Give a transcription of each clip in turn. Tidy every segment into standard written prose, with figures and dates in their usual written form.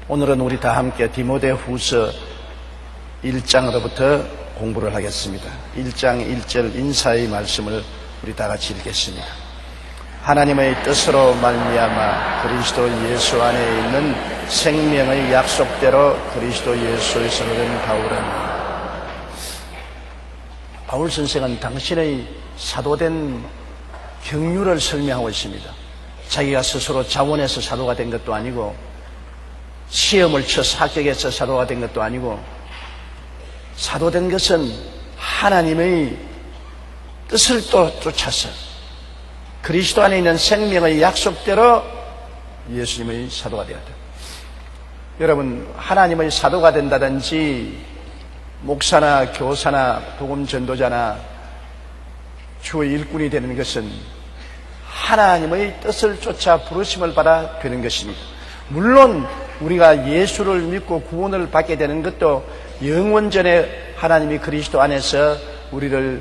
오늘은 우리 다 함께 디모데후서 1장으로부터 공부를 하겠습니다. 1장 1절 인사의 말씀을 우리 다 같이 읽겠습니다. 하나님의 뜻으로 말미암아 그리스도 예수 안에 있는 생명의 약속대로 그리스도 예수에서 얻은 바울은, 바울 선생은 당신의 사도된 경륜을 설명하고 있습니다. 자기가 스스로 자원해서 사도가 된 것도 아니고, 시험을 쳐서 합격해서 사도가 된 것도 아니고, 사도된 것은 하나님의 뜻을 또 쫓아서 그리스도 안에 있는 생명의 약속대로 예수님의 사도가 되어야 돼요. 여러분, 하나님의 사도가 된다든지 목사나 교사나 복음 전도자나 주의 일꾼이 되는 것은 하나님의 뜻을 쫓아 부르심을 받아 되는 것입니다. 물론 우리가 예수를 믿고 구원을 받게 되는 것도 영원전에 하나님이 그리스도 안에서 우리를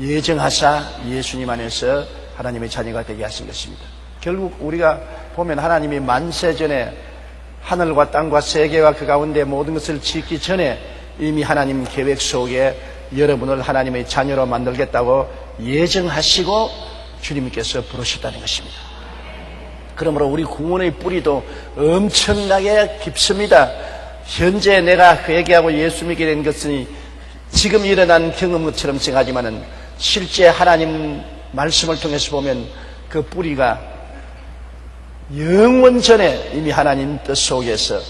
예정하사 예수님 안에서 하나님의 자녀가 되게 하신 것입니다. 결국 우리가 보면 하나님이 만세전에 하늘과 땅과 세계와 그 가운데 모든 것을 짓기 전에 이미 하나님 계획 속에 여러분을 하나님의 자녀로 만들겠다고 예정하시고 주님께서 부르셨다는 것입니다. 그러므로 우리 구원의 뿌리도 엄청나게 깊습니다. 현재 내가 회개하고 예수 믿게 된 것은 지금 일어난 경험처럼 생각하지만은 실제 하나님 말씀을 통해서 보면 그 뿌리가 영원 전에 이미 하나님 뜻 속에서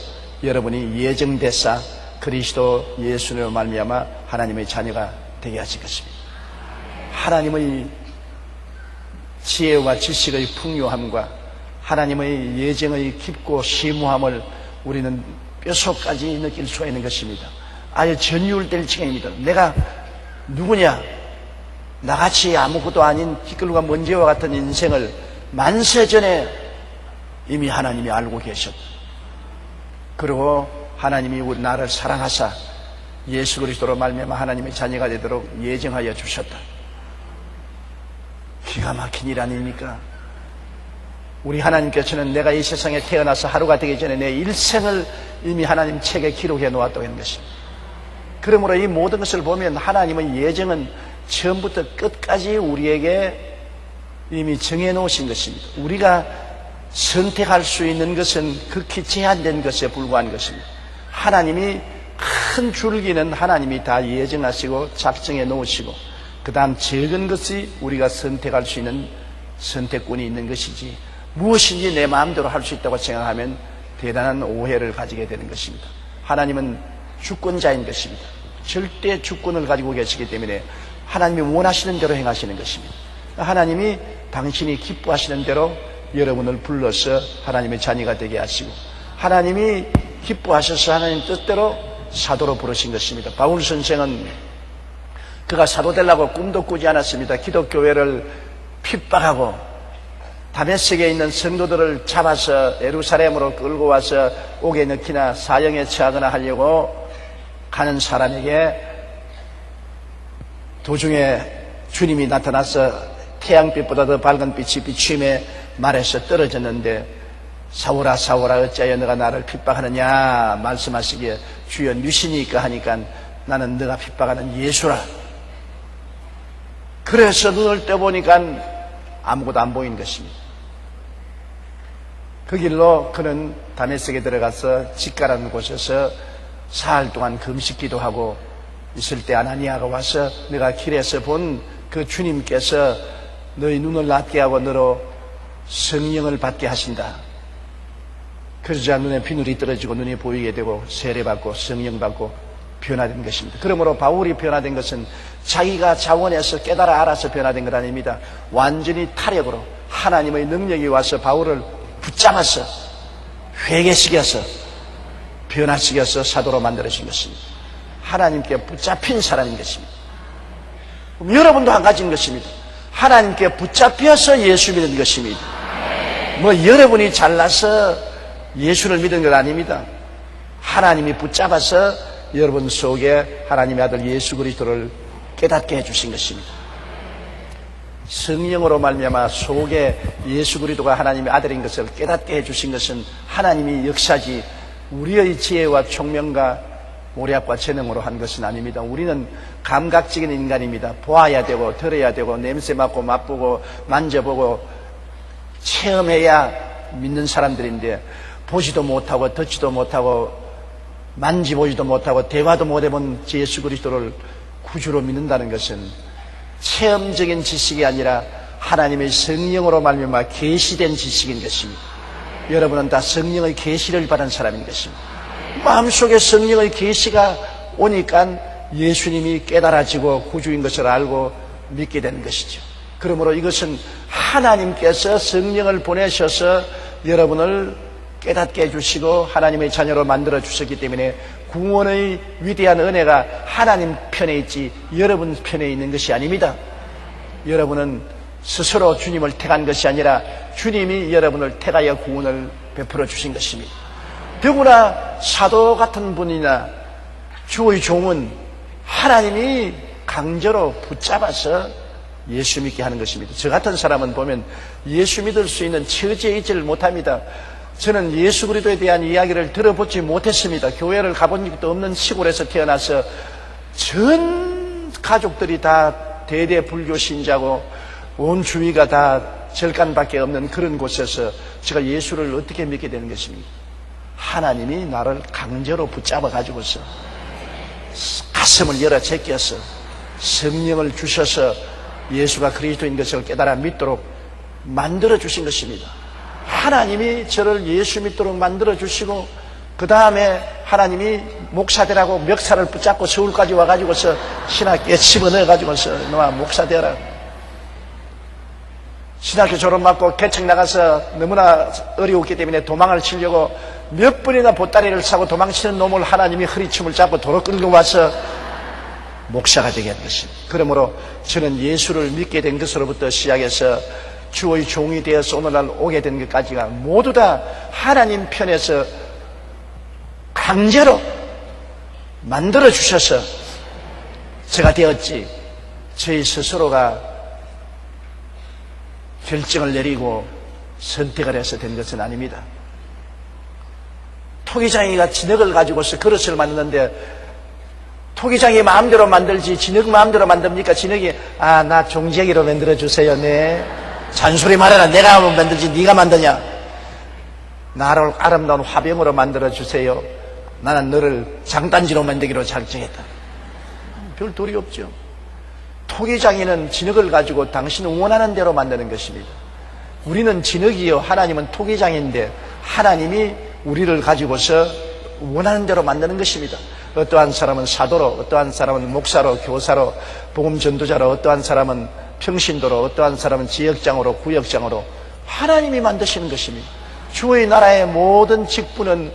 여러분이 예정되사 그리스도 예수로 말미암아 하나님의 자녀가 되게 하실 것입니다. 하나님의 지혜와 지식의 풍요함과 하나님의 예정의 깊고 심오함을 우리는 뼛속까지 느낄 수가 있는 것입니다. 아예 전율될 지경입니다. 내가 누구냐? 나같이 아무것도 아닌 티끌과 먼지와 같은 인생을 만세전에 이미 하나님이 알고 계셨다. 그리고 하나님이 우리 나를 사랑하사 예수 그리스도로 말미암아 하나님의 자녀가 되도록 예정하여 주셨다. 기가 막힌 일 아닙니까? 우리 하나님께서는 내가 이 세상에 태어나서 하루가 되기 전에 내 일생을 이미 하나님 책에 기록해 놓았다고 하는 것입니다. 그러므로 이 모든 것을 보면 하나님의 예정은 처음부터 끝까지 우리에게 이미 정해 놓으신 것입니다. 우리가 선택할 수 있는 것은 극히 제한된 것에 불과한 것입니다. 하나님이 큰 줄기는 하나님이 다 예정하시고 작정해 놓으시고, 그 다음 적은 것이 우리가 선택할 수 있는 선택권이 있는 것이지, 무엇인지 내 마음대로 할 수 있다고 생각하면 대단한 오해를 가지게 되는 것입니다. 하나님은 주권자인 것입니다. 절대 주권을 가지고 계시기 때문에 하나님이 원하시는 대로 행하시는 것입니다. 하나님이 당신이 기뻐하시는 대로 여러분을 불러서 하나님의 자녀가 되게 하시고, 하나님이 기뻐하셔서 하나님 뜻대로 사도로 부르신 것입니다. 바울 선생은 그가 사도 되려고 꿈도 꾸지 않았습니다. 기독교회를 핍박하고 다메섹에 있는 성도들을 잡아서 예루살렘으로 끌고 와서 옥에 넣기나 사형에 처하거나 하려고 가는 사람에게 도중에 주님이 나타나서 태양빛보다 더 밝은 빛이 비추임에 말해서 떨어졌는데, 사울아 사울아 어찌하여 너가 나를 핍박하느냐 말씀하시기에 주여 누시니까 하니까 나는 너가 핍박하는 예수라. 그래서 눈을 떠보니까 아무것도 안 보이는 것입니다. 그 길로 그는 다메섹에 들어가서 직가라는 곳에서 사흘 동안 금식 기도하고 있을 때 아나니아가 와서 내가 길에서 본 그 주님께서 너희 눈을 낫게 하고 너로 성령을 받게 하신다. 그러자 눈에 비늘이 떨어지고 눈이 보이게 되고 세례받고 성령받고 변화된 것입니다. 그러므로 바울이 변화된 것은 자기가 자원해서 깨달아 알아서 변화된 것 아닙니다. 완전히 타력으로 하나님의 능력이 와서 바울을 붙잡아서 회개시켜서 변화시켜서 사도로 만들어진 것입니다. 하나님께 붙잡힌 사람인 것입니다. 그럼 여러분도 한 가지인 것입니다. 하나님께 붙잡혀서 예수 믿는 것입니다. 뭐 여러분이 잘나서 예수를 믿은 것 아닙니다. 하나님이 붙잡아서 여러분 속에 하나님의 아들 예수 그리스도를 깨닫게 해주신 것입니다. 성령으로 말미암아 속에 예수 그리스도가 하나님의 아들인 것을 깨닫게 해주신 것은 하나님이 역사지 우리의 지혜와 총명과 모략과 재능으로 한 것은 아닙니다. 우리는 감각적인 인간입니다. 보아야 되고 들어야 되고 냄새 맡고 맛보고 만져보고 체험해야 믿는 사람들인데, 보지도 못하고 듣지도 못하고 만지보지도 못하고 대화도 못해본 예수 그리스도를 구주로 믿는다는 것은 체험적인 지식이 아니라 하나님의 성령으로 말미암아 계시된 지식인 것입니다. 여러분은 다 성령의 계시를 받은 사람인 것입니다. 마음속에 성령의 계시가 오니까 예수님이 깨달아지고 구주인 것을 알고 믿게 되는 것이죠. 그러므로 이것은 하나님께서 성령을 보내셔서 여러분을 깨닫게 해주시고 하나님의 자녀로 만들어 주셨기 때문에 구원의 위대한 은혜가 하나님 편에 있지 여러분 편에 있는 것이 아닙니다. 여러분은 스스로 주님을 택한 것이 아니라 주님이 여러분을 택하여 구원을 베풀어 주신 것입니다. 더구나 사도 같은 분이나 주의 종은 하나님이 강제로 붙잡아서 예수 믿게 하는 것입니다. 저 같은 사람은 보면 예수 믿을 수 있는 처지에 있지를 못합니다. 저는 예수 그리스도에 대한 이야기를 들어보지 못했습니다. 교회를 가본 적도 없는 시골에서 태어나서 전 가족들이 다 대대 불교 신자고 온 주위가 다 절간밖에 없는 그런 곳에서 제가 예수를 어떻게 믿게 되는 것입니까? 하나님이 나를 강제로 붙잡아 가지고서 가슴을 열어 제껴서 성령을 주셔서 예수가 그리스도인 것을 깨달아 믿도록 만들어 주신 것입니다. 하나님이 저를 예수 믿도록 만들어 주시고 그 다음에 하나님이 목사 되라고 멱살을 붙잡고 서울까지 와가지고서 신학교에 집어넣어가지고서 너와 목사 되라. 신학교 졸업받고 개척 나가서 너무나 어려웠기 때문에 도망을 치려고 몇 번이나 보따리를 사고 도망치는 놈을 하나님이 허리춤을 잡고 도로 끌고 와서 목사가 되게 한 것입니다. 그러므로 저는 예수를 믿게 된 것으로부터 시작해서 주의 종이 되어서 오늘날 오게 된 것까지가 모두 다 하나님 편에서 강제로 만들어 주셔서 제가 되었지 저희 스스로가 결정을 내리고 선택을 해서 된 것은 아닙니다. 토기장이가 진흙을 가지고서 그릇을 만드는데 토기장이 마음대로 만들지 진흙 마음대로 만듭니까? 진흙이 나 종지기로 만들어주세요. 네. 잔소리 말아라. 내가 한번 만들지 네가 만드냐? 나를 아름다운 화병으로 만들어주세요. 나는 너를 장단지로 만들기로 작정했다. 별 도리 없죠. 토기장이는 진흙을 가지고 당신 원하는 대로 만드는 것입니다. 우리는 진흙이요 하나님은 토기장인데 하나님이 우리를 가지고서 원하는 대로 만드는 것입니다. 어떠한 사람은 사도로, 어떠한 사람은 목사로, 교사로, 복음 전도자로, 어떠한 사람은 평신도로, 어떠한 사람은 지역장으로, 구역장으로 하나님이 만드시는 것입니다. 주의 나라의 모든 직분은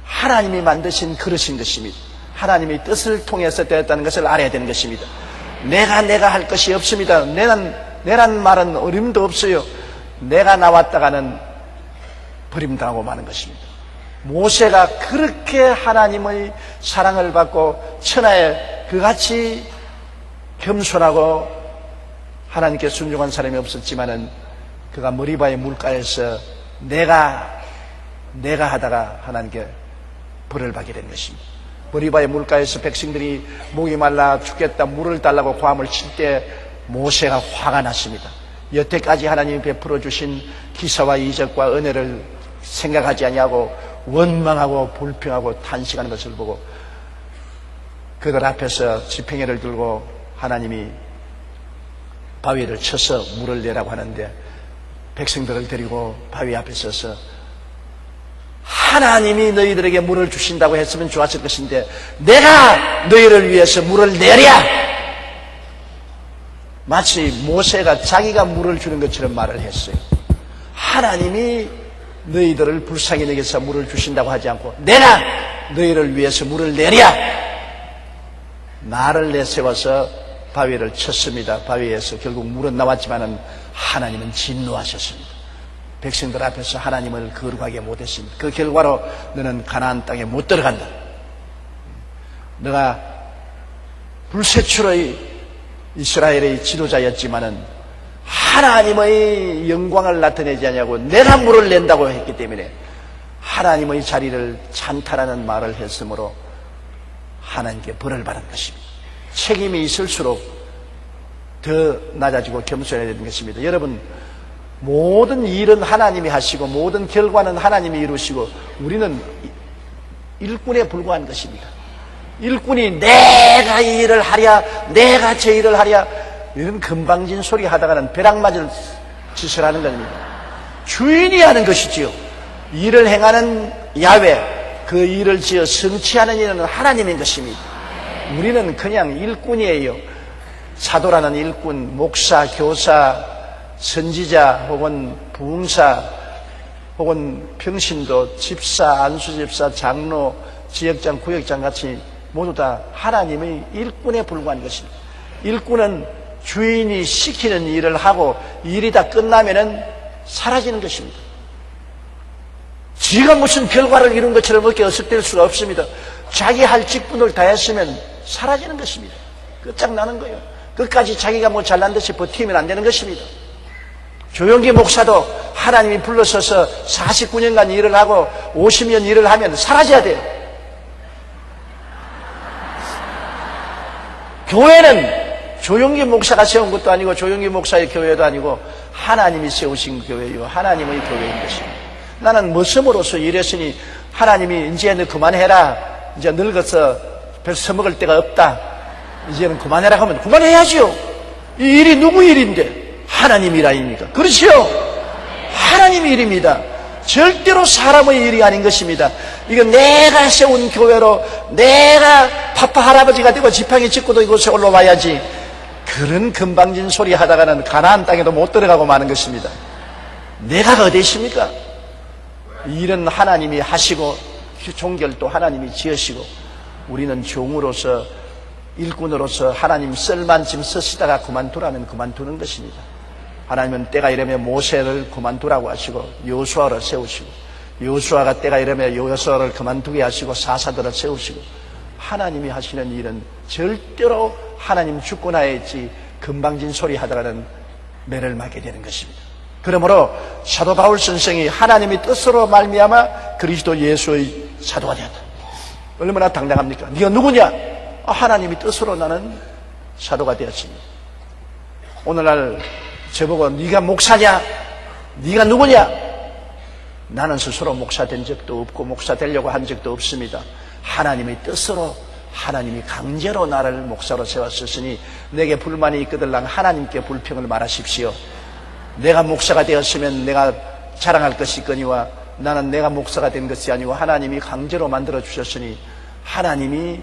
하나님이 만드신 그릇인 것입니다. 하나님의 뜻을 통해서 되었다는 것을 알아야 되는 것입니다. 내가 할 것이 없습니다. 내란 말은 어림도 없어요. 내가 나왔다가는 버림당하고 마는 것입니다. 모세가 그렇게 하나님의 사랑을 받고 천하에 그같이 겸손하고 하나님께 순종한 사람이 없었지만은 그가 머리바의 물가에서 내가 하다가 하나님께 벌을 받게 된 것입니다. 머리바의 물가에서 백성들이 목이 말라 죽겠다 물을 달라고 고함을 칠 때 모세가 화가 났습니다. 여태까지 하나님이 베풀어 주신 기사와 이적과 은혜를 생각하지 아니하고 원망하고 불평하고 탄식하는 것을 보고 그들 앞에서 지팡이를 들고 하나님이 바위를 쳐서 물을 내라고 하는데 백성들을 데리고 바위 앞에 서서 하나님이 너희들에게 물을 주신다고 했으면 좋았을 것인데 내가 너희를 위해서 물을 내랴! 마치 모세가 자기가 물을 주는 것처럼 말을 했어요. 하나님이 너희들을 불쌍히 여겨서 물을 주신다고 하지 않고 내가 너희를 위해서 물을 내랴! 나를 내세워서 바위를 쳤습니다. 바위에서 결국 물은 나왔지만은 하나님은 진노하셨습니다. 백성들 앞에서 하나님을 거룩하게 못했습니다. 그 결과로 너는 가나안 땅에 못 들어간다. 너가 불세출의 이스라엘의 지도자였지만은 하나님의 영광을 나타내지 않냐고 내가 물을 낸다고 했기 때문에 하나님의 자리를 찬탈하는 말을 했으므로 하나님께 벌을 받은 것입니다. 책임이 있을수록 더 낮아지고 겸손해야 되는 것입니다. 여러분, 모든 일은 하나님이 하시고 모든 결과는 하나님이 이루시고 우리는 일꾼에 불과한 것입니다. 일꾼이 내가 이 일을 하랴, 내가 저 일을 하랴, 이런 건방진 소리 하다가는 벼락 맞을 짓을 하는 겁니다. 주인이 하는 것이지요. 일을 행하는 야훼, 그 일을 지어 성취하는 이는 하나님인 것입니다. 우리는 그냥 일꾼이에요. 사도라는 일꾼, 목사, 교사, 선지자 혹은 부흥사 혹은 평신도, 집사, 안수집사, 장로, 지역장, 구역장 같이 모두 다 하나님의 일꾼에 불과한 것입니다. 일꾼은 주인이 시키는 일을 하고 일이 다 끝나면은 사라지는 것입니다. 지가 무슨 결과를 이룬 것처럼 그렇게 어색될 수가 없습니다. 자기 할 직분을 다 했으면 사라지는 것입니다. 끝장나는 거예요. 끝까지 자기가 뭐 잘난 듯이 버티면 안 되는 것입니다. 조용기 목사도 하나님이 불러서서 49년간 일을 하고 50년 일을 하면 사라져야 돼요. 교회는 조용기 목사가 세운 것도 아니고 조용기 목사의 교회도 아니고 하나님이 세우신 교회요, 하나님의 교회인 것입니다. 나는 머슴으로서 일했으니 하나님이 이제 너 그만해라, 이제 늙어서 별 써먹을 데가 없다, 이제는 그만해라 하면 그만해야지요. 이 일이 누구 일인데? 하나님 일 아닙니까? 그렇지요? 하나님 일입니다. 절대로 사람의 일이 아닌 것입니다. 이건 내가 세운 교회로 내가 파파 할아버지가 되고 지팡이 짚고도 이곳에 올라와야지, 그런 건방진 소리 하다가는 가나안 땅에도 못 들어가고 마는 것입니다. 내가 어디 있습니까? 일은 하나님이 하시고 종결도 하나님이 지으시고 우리는 종으로서 일꾼으로서 하나님 쓸만큼 쓰시다가 그만두라면 그만두는 것입니다. 하나님은 때가 이르면 모세를 그만두라고 하시고 여호수아를 세우시고 여호수아가 때가 이르면 여호수아를 그만두게 하시고 사사들을 세우시고 하나님이 하시는 일은 절대로 하나님 주권하에 있지 건방진 소리 하다가는 매를 맞게 되는 것입니다. 그러므로 사도 바울 선생이 하나님의 뜻으로 말미암아 그리스도 예수의 사도가 되었다. 얼마나 당당합니까? 네가 누구냐? 하나님의 뜻으로 나는 사도가 되었습니다. 오늘날 저보고 네가 목사냐? 네가 누구냐? 나는 스스로 목사 된 적도 없고 목사 되려고 한 적도 없습니다. 하나님의 뜻으로 하나님이 강제로 나를 목사로 세웠으니 내게 불만이 있거들랑 하나님께 불평을 말하십시오. 내가 목사가 되었으면 내가 자랑할 것이 있거니와 나는 내가 목사가 된 것이 아니고 하나님이 강제로 만들어 주셨으니 하나님이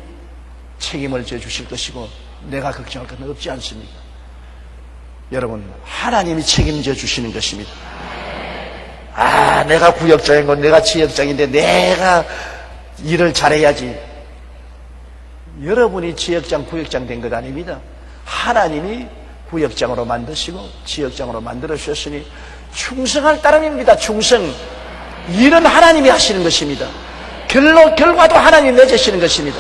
책임을 져 주실 것이고 내가 걱정할 건 없지 않습니까? 여러분, 하나님이 책임져 주시는 것입니다. 내가 구역장이고 내가 지역장인데 내가 일을 잘해야지. 여러분이 지역장, 구역장 된 것 아닙니다. 하나님이 구역장으로 만드시고 지역장으로 만들어 주셨으니 충성할 따름입니다. 충성. 일은 하나님이 하시는 것입니다. 결과도 하나님이 맺으시는 것입니다.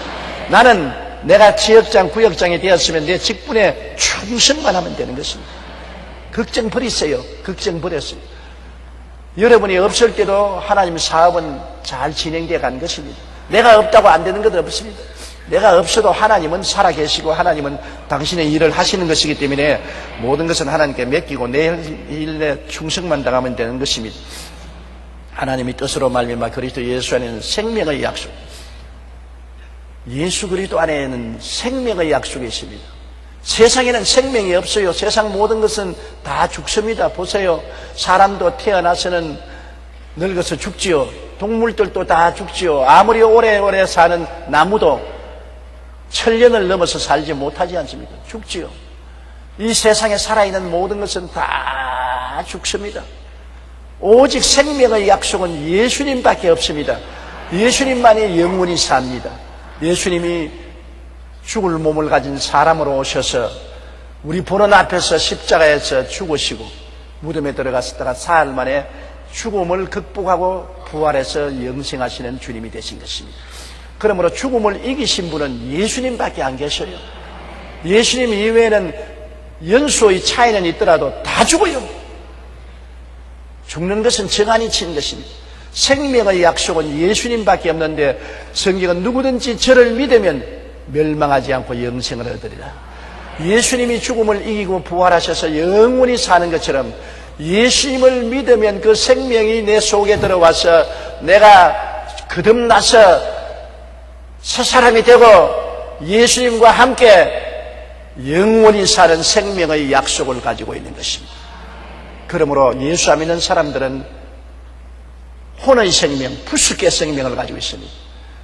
나는 내가 지역장, 구역장이 되었으면 내 직분에 충성만 하면 되는 것입니다. 걱정 버리세요. 걱정 버렸어요. 여러분이 없을 때도 하나님 사업은 잘 진행되어 간 것입니다. 내가 없다고 안 되는 것은 없습니다. 내가 없어도 하나님은 살아계시고 하나님은 당신의 일을 하시는 것이기 때문에 모든 것은 하나님께 맡기고 내 일에 충성만 당하면 되는 것입니다. 하나님의 뜻으로 말미암아 그리스도 예수 안에는 생명의 약속, 예수 그리스도 안에는 생명의 약속이 있습니다. 세상에는 생명이 없어요. 세상 모든 것은 다 죽습니다. 보세요. 사람도 태어나서는 늙어서 죽지요. 동물들도 다 죽지요. 아무리 오래오래 사는 나무도 천년을 넘어서 살지 못하지 않습니까? 죽지요. 이 세상에 살아있는 모든 것은 다 죽습니다. 오직 생명의 약속은 예수님밖에 없습니다. 예수님만이 영원히 삽니다. 예수님이 죽을 몸을 가진 사람으로 오셔서 우리 보는 앞에서 십자가에서 죽으시고 무덤에 들어갔다가 사흘 만에 죽음을 극복하고 부활해서 영생하시는 주님이 되신 것입니다. 그러므로 죽음을 이기신 분은 예수님밖에 안 계셔요. 예수님 이외에는 연수의 차이는 있더라도 다 죽어요. 죽는 것은 정한이 친 것입니다. 생명의 약속은 예수님밖에 없는데 성경은 누구든지 저를 믿으면 멸망하지 않고 영생을 얻으리라. 예수님이 죽음을 이기고 부활하셔서 영원히 사는 것처럼 예수님을 믿으면 그 생명이 내 속에 들어와서 내가 거듭나서 새 사람이 되고 예수님과 함께 영원히 사는 생명의 약속을 가지고 있는 것입니다. 그러므로 예수 안 믿는 사람들은 혼의 생명, 푸스케 생명을 가지고 있습니다.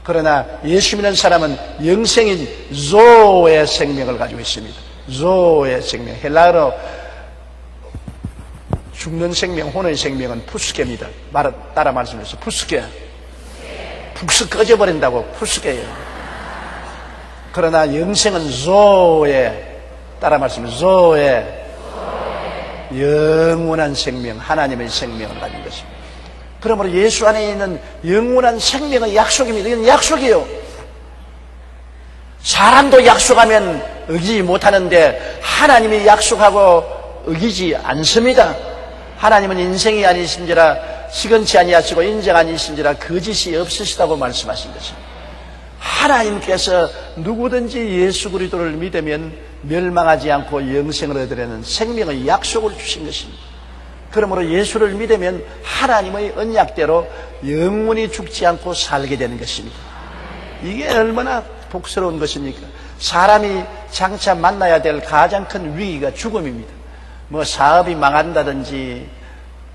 그러나 예수 믿는 사람은 영생인 조의 생명을 가지고 있습니다. 조의 생명. 헬라어로 죽는 생명, 혼의 생명은 푸스케입니다. 따라 말씀해주세요. 푸스케. 푹스 꺼져버린다고 푸스케예요. 그러나 영생은 조의, 따라 말씀해주세요. 조의 영원한 생명, 하나님의 생명을 가진 것입니다. 그러므로 예수 안에 있는 영원한 생명의 약속입니다. 이건 약속이에요. 사람도 약속하면 어기지 못하는데 하나님이 약속하고 어기지 않습니다. 하나님은 인생이 아니신지라 시건치 아니하시고 인정 아니신지라 거짓이 없으시다고 말씀하신 것입니다. 하나님께서 누구든지 예수 그리스도를 믿으면 멸망하지 않고 영생을 얻으려는 생명의 약속을 주신 것입니다. 그러므로 예수를 믿으면 하나님의 언약대로 영원히 죽지 않고 살게 되는 것입니다. 이게 얼마나 복스러운 것입니까? 사람이 장차 만나야 될 가장 큰 위기가 죽음입니다. 뭐 사업이 망한다든지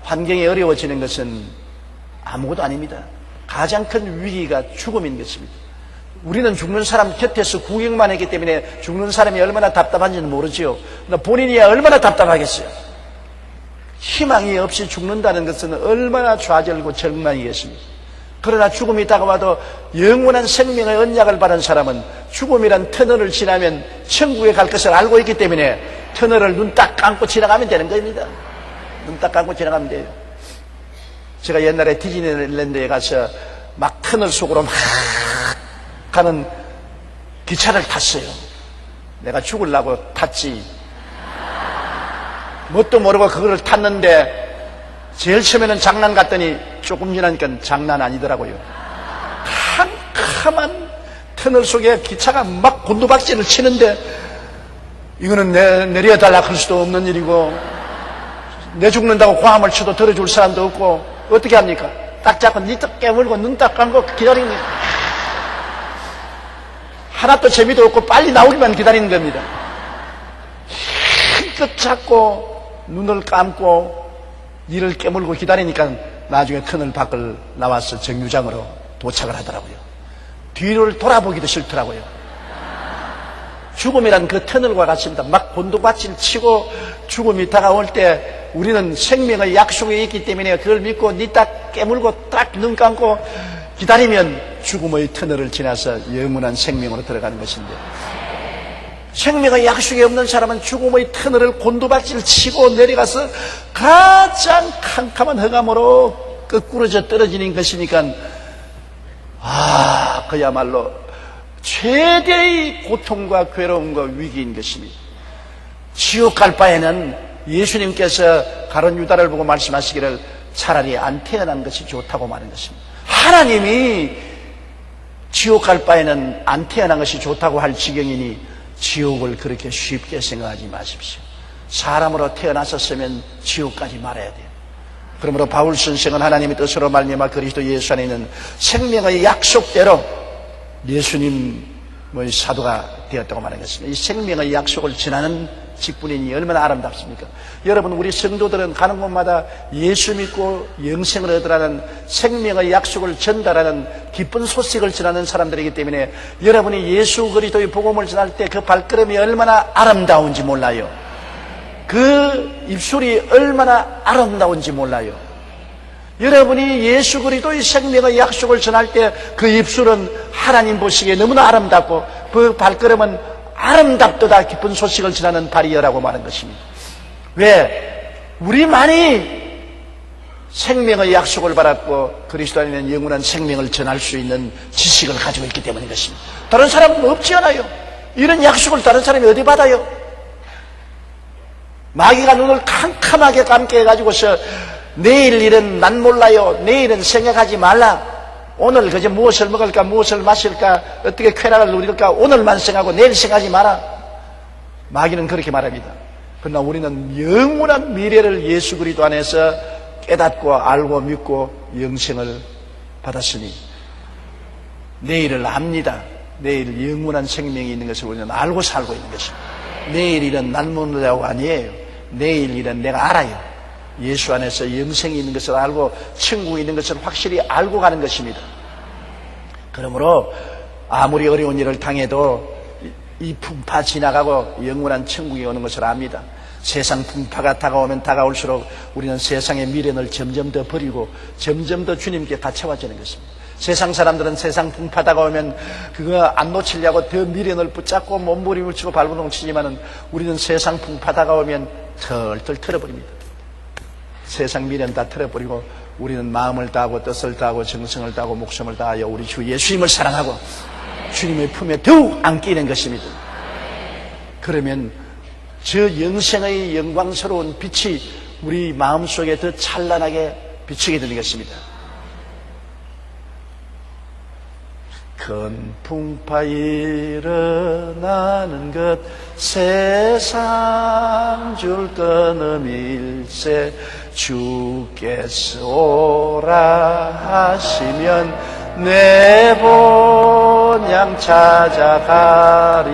환경이 어려워지는 것은 아무것도 아닙니다. 가장 큰 위기가 죽음인 것입니다. 우리는 죽는 사람 곁에서 구경만 했기 때문에 죽는 사람이 얼마나 답답한지는 모르지요. 본인이 얼마나 답답하겠어요. 희망이 없이 죽는다는 것은 얼마나 좌절고 절망이겠습니까? 그러나 죽음이 다가와도 영원한 생명의 언약을 받은 사람은 죽음이란 터널을 지나면 천국에 갈 것을 알고 있기 때문에 터널을 눈 딱 감고 지나가면 되는 겁니다. 눈 딱 감고 지나가면 돼요. 제가 옛날에 디즈니랜드에 가서 막 터널 속으로 막 가는 기차를 탔어요. 내가 죽으려고 탔지. 뭣도 모르고 그거를 탔는데 제일 처음에는 장난 같더니 조금 지나니까 장난 아니더라고요. 캄캄한 터널 속에 기차가 막 곤두박질을 치는데 이거는 내려달라 할 수도 없는 일이고 내 죽는다고 고함을 쳐도 들어줄 사람도 없고 어떻게 합니까? 딱 잡고 니 딱 깨물고 눈 딱 감고 기다리는 거예요. 하나도 재미도 없고 빨리 나오기만 기다리는 겁니다. 힘껏 잡고 눈을 감고 이를 깨물고 기다리니까 나중에 터널 밖을 나와서 정류장으로 도착을 하더라고요. 뒤를 돌아보기도 싫더라고요. 죽음이란 그 터널과 같습니다. 막 곤두박질 치고 죽음이 다가올 때 우리는 생명의 약속이 있기 때문에 그걸 믿고 니 딱 깨물고 딱 눈 감고 기다리면 죽음의 터널을 지나서 영원한 생명으로 들어가는 것인데 생명의 약속이 없는 사람은 죽음의 터널을 곤두박질 치고 내려가서 가장 캄캄한 흑암으로 거꾸러져 떨어지는 것이니까 그야말로 최대의 고통과 괴로움과 위기인 것입니다. 지옥 갈 바에는 예수님께서 가룟 유다를 보고 말씀하시기를 차라리 안 태어난 것이 좋다고 말한 것입니다. 하나님이 지옥 갈 바에는 안 태어난 것이 좋다고 할 지경이니 지옥을 그렇게 쉽게 생각하지 마십시오. 사람으로 태어났었으면 지옥 가지 말아야 돼요. 그러므로 바울 선생은 하나님의 뜻으로 말미암아 그리스도 예수 안에 있는 생명의 약속대로 예수님의 사도가 되었다고 말한 것입니다. 이 생명의 약속을 전하는 직분인이 얼마나 아름답습니까? 여러분, 우리 성도들은 가는 곳마다 예수 믿고 영생을 얻으라는 생명의 약속을 전달하는 기쁜 소식을 전하는 사람들이기 때문에 여러분이 예수 그리스도의 복음을 전할 때 그 발걸음이 얼마나 아름다운지 몰라요. 그 입술이 얼마나 아름다운지 몰라요. 여러분이 예수 그리스도의 생명의 약속을 전할 때 그 입술은 하나님 보시기에 너무나 아름답고 그 발걸음은 아름답도다 기쁜 소식을 전하는 발이여라고 말한 것입니다. 왜? 우리만이 생명의 약속을 받았고 그리스도 안에 있는 영원한 생명을 전할 수 있는 지식을 가지고 있기 때문인 것입니다. 다른 사람은 없지 않아요. 이런 약속을 다른 사람이 어디 받아요? 마귀가 눈을 캄캄하게 감게 해가지고서 내일 일은 난 몰라요. 내일은 생각하지 말라. 오늘 그저 무엇을 먹을까, 무엇을 마실까, 어떻게 쾌락을 누릴까, 오늘만 생각하고 내일 생각하지 마라. 마귀는 그렇게 말합니다. 그러나 우리는 영원한 미래를 예수 그리스도 안에서 깨닫고 알고 믿고 영생을 받았으니 내일을 압니다. 내일 영원한 생명이 있는 것을 우리는 알고 살고 있는 것입니다. 내일 일은 난 모른다고 아니에요. 내일 일은 내가 알아요. 예수 안에서 영생이 있는 것을 알고 천국이 있는 것을 확실히 알고 가는 것입니다. 그러므로 아무리 어려운 일을 당해도 이 풍파 지나가고 영원한 천국이 오는 것을 압니다. 세상 풍파가 다가오면 다가올수록 우리는 세상의 미련을 점점 더 버리고 점점 더 주님께 가까워지는 것입니다. 세상 사람들은 세상 풍파 다가오면 그거 안 놓치려고 더 미련을 붙잡고 몸부림을 치고 발버둥 치지만은 우리는 세상 풍파 다가오면 털털 털어버립니다. 세상 미련 다 털어버리고 우리는 마음을 다하고 뜻을 다하고 정성을 다하고 목숨을 다하여 우리 주 예수님을 사랑하고 주님의 품에 더욱 안기는 것입니다. 그러면 저 영생의 영광스러운 빛이 우리 마음속에 더 찬란하게 비치게 되는 것입니다. 큰 풍파 일어나는 것 세상 줄 끊음일세 주께서 오라 하시면 내 본향 찾아가리.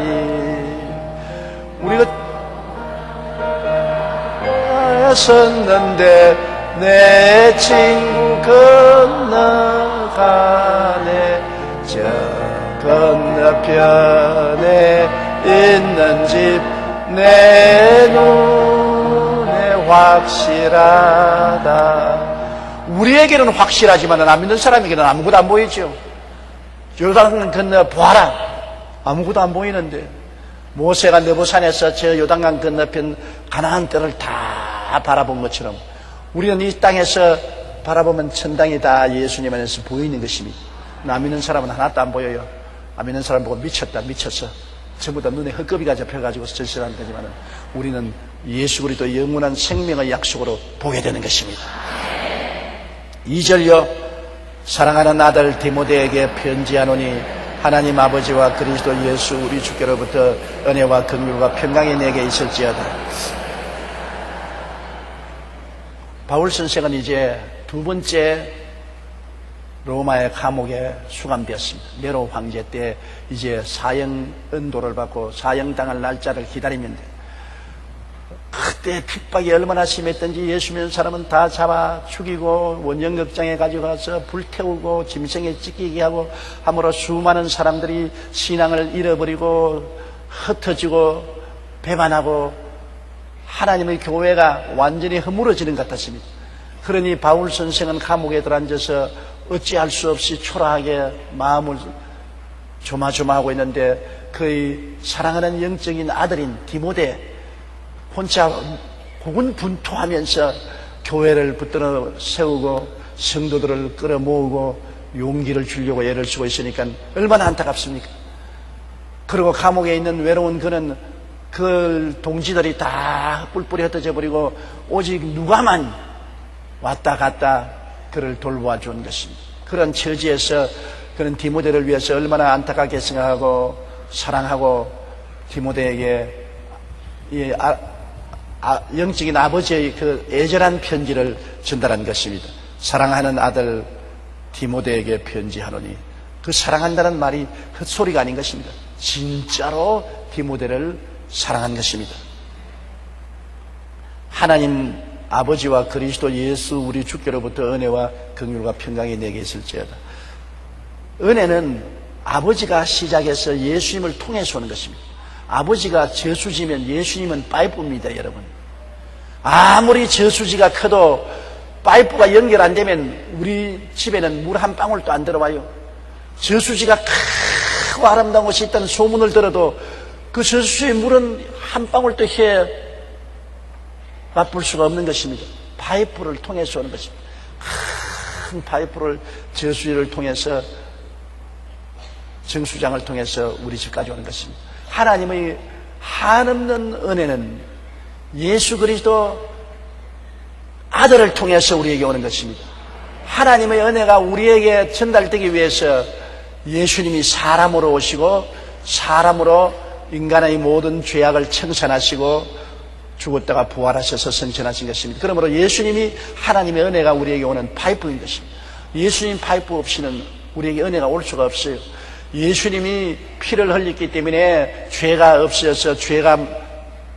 우리가 섰는데 내 친구 건너가네. 저 건너편에 있는 집 내 눈에 확실하다. 우리에게는 확실하지만 안 믿는 사람에게는 아무것도 안 보이죠. 요단 건너 보아라. 아무것도 안 보이는데 모세가 느보산에서 저 요단강 건너편 가나안 땅을 다 바라본 것처럼 우리는 이 땅에서 바라보면 천당이 다 예수님 안에서 보이는 것입니다. 안 믿는 사람은 하나도 안 보여요. 안 믿는 사람 보고 미쳤다, 미쳤어. 전부 다 눈에 헛겁이가 잡혀가지고 절실한 거지만 우리는 예수 그리스도 영원한 생명의 약속으로 보게 되는 것입니다. 2절요. 사랑하는 아들 디모데에게 편지하노니 하나님 아버지와 그리스도 예수 우리 주께로부터 은혜와 긍휼과 평강이 내게 있을지어다. 바울 선생은 이제 두 번째 로마의 감옥에 수감되었습니다. 네로 황제 때 이제 사형 은도를 받고 사형당할 날짜를 기다리는데 그때 핍박이 얼마나 심했던지 예수 믿는 사람은 다 잡아 죽이고 원형극장에 가져가서 불태우고 짐승에 찢기게 하고 함으로 수많은 사람들이 신앙을 잃어버리고 흩어지고 배반하고 하나님의 교회가 완전히 허물어지는 것 같았습니다. 그러니 바울 선생은 감옥에 들어앉아서 어찌할 수 없이 초라하게 마음을 조마조마하고 있는데 그의 사랑하는 영적인 아들인 디모데 혼자 고군분투하면서 교회를 붙들어 세우고 성도들을 끌어모으고 용기를 주려고 애를 쓰고 있으니까 얼마나 안타깝습니까? 그리고 감옥에 있는 외로운 그는 그 동지들이 다 뿔뿔이 흩어져 버리고 오직 누가만 왔다 갔다 그를 돌보아 준 것입니다. 그런 처지에서 그는 디모데를 위해서 얼마나 안타깝게 생각하고 사랑하고 디모데에게 영적인 아버지의 그 애절한 편지를 전달한 것입니다. 사랑하는 아들 디모데에게 편지하노니 그 사랑한다는 말이 헛소리가 아닌 것입니다. 진짜로 디모데를 사랑한 것입니다. 하나님 아버지와 그리스도 예수 우리 주께로부터 은혜와 긍휼과 평강이 내게 있을지어다. 은혜는 아버지가 시작해서 예수님을 통해서 오는 것입니다. 아버지가 저수지면 예수님은 파이프입니다, 여러분. 아무리 저수지가 커도 파이프가 연결 안 되면 우리 집에는 물 한 방울도 안 들어와요. 저수지가 크고 아름다운 곳이 있다는 소문을 들어도 그 저수지의 물은 한 방울도 맛볼 수가 없는 것입니다. 파이프를 통해서 오는 것입니다. 큰 파이프를 저수지를 통해서 정수장을 통해서 우리 집까지 오는 것입니다. 하나님의 한없는 은혜는 예수 그리스도 아들을 통해서 우리에게 오는 것입니다. 하나님의 은혜가 우리에게 전달되기 위해서 예수님이 사람으로 오시고 사람으로 인간의 모든 죄악을 청산하시고 죽었다가 부활하셔서 승천하신 것입니다. 그러므로 예수님이 하나님의 은혜가 우리에게 오는 파이프인 것입니다. 예수님 파이프 없이는 우리에게 은혜가 올 수가 없어요. 예수님이 피를 흘렸기 때문에 죄가 없어져서 죄가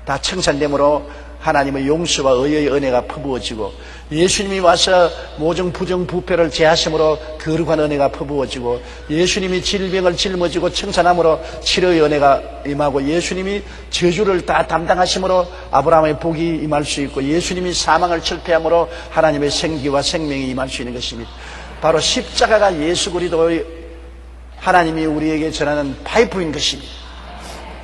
다 청산되므로 하나님의 용서와 의의 은혜가 퍼부어지고, 예수님이 와서 모정 부정 부패를 제하심으로 거룩한 은혜가 퍼부어지고, 예수님이 질병을 짊어지고 청산함으로 치료의 은혜가 임하고, 예수님이 저주를 다 담당하심으로 아브라함의 복이 임할 수 있고, 예수님이 사망을 철폐함으로 하나님의 생기와 생명이 임할 수 있는 것입니다. 바로 십자가가 예수 그리스도의 하나님이 우리에게 전하는 파이프인 것입니다.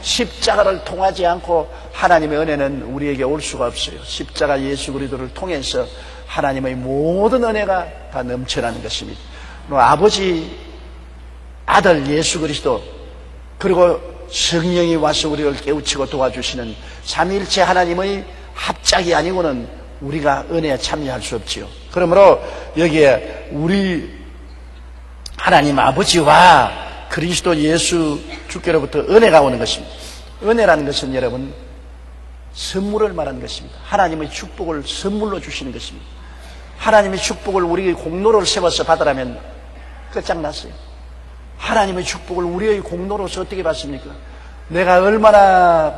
십자가를 통하지 않고 하나님의 은혜는 우리에게 올 수가 없어요. 십자가 예수 그리스도를 통해서 하나님의 모든 은혜가 다 넘쳐나는 것입니다. 아버지, 아들 예수 그리스도, 그리고 성령이 와서 우리를 깨우치고 도와주시는 삼위일체 하나님의 합작이 아니고는 우리가 은혜에 참여할 수 없지요. 그러므로 여기에 우리 하나님 아버지와 그리스도 예수 주께로부터 은혜가 오는 것입니다. 은혜라는 것은 여러분 선물을 말하는 것입니다. 하나님의 축복을 선물로 주시는 것입니다. 하나님의 축복을 우리의 공로를 세워서 받으라면 끝장났어요. 하나님의 축복을 우리의 공로로서 어떻게 받습니까? 내가 얼마나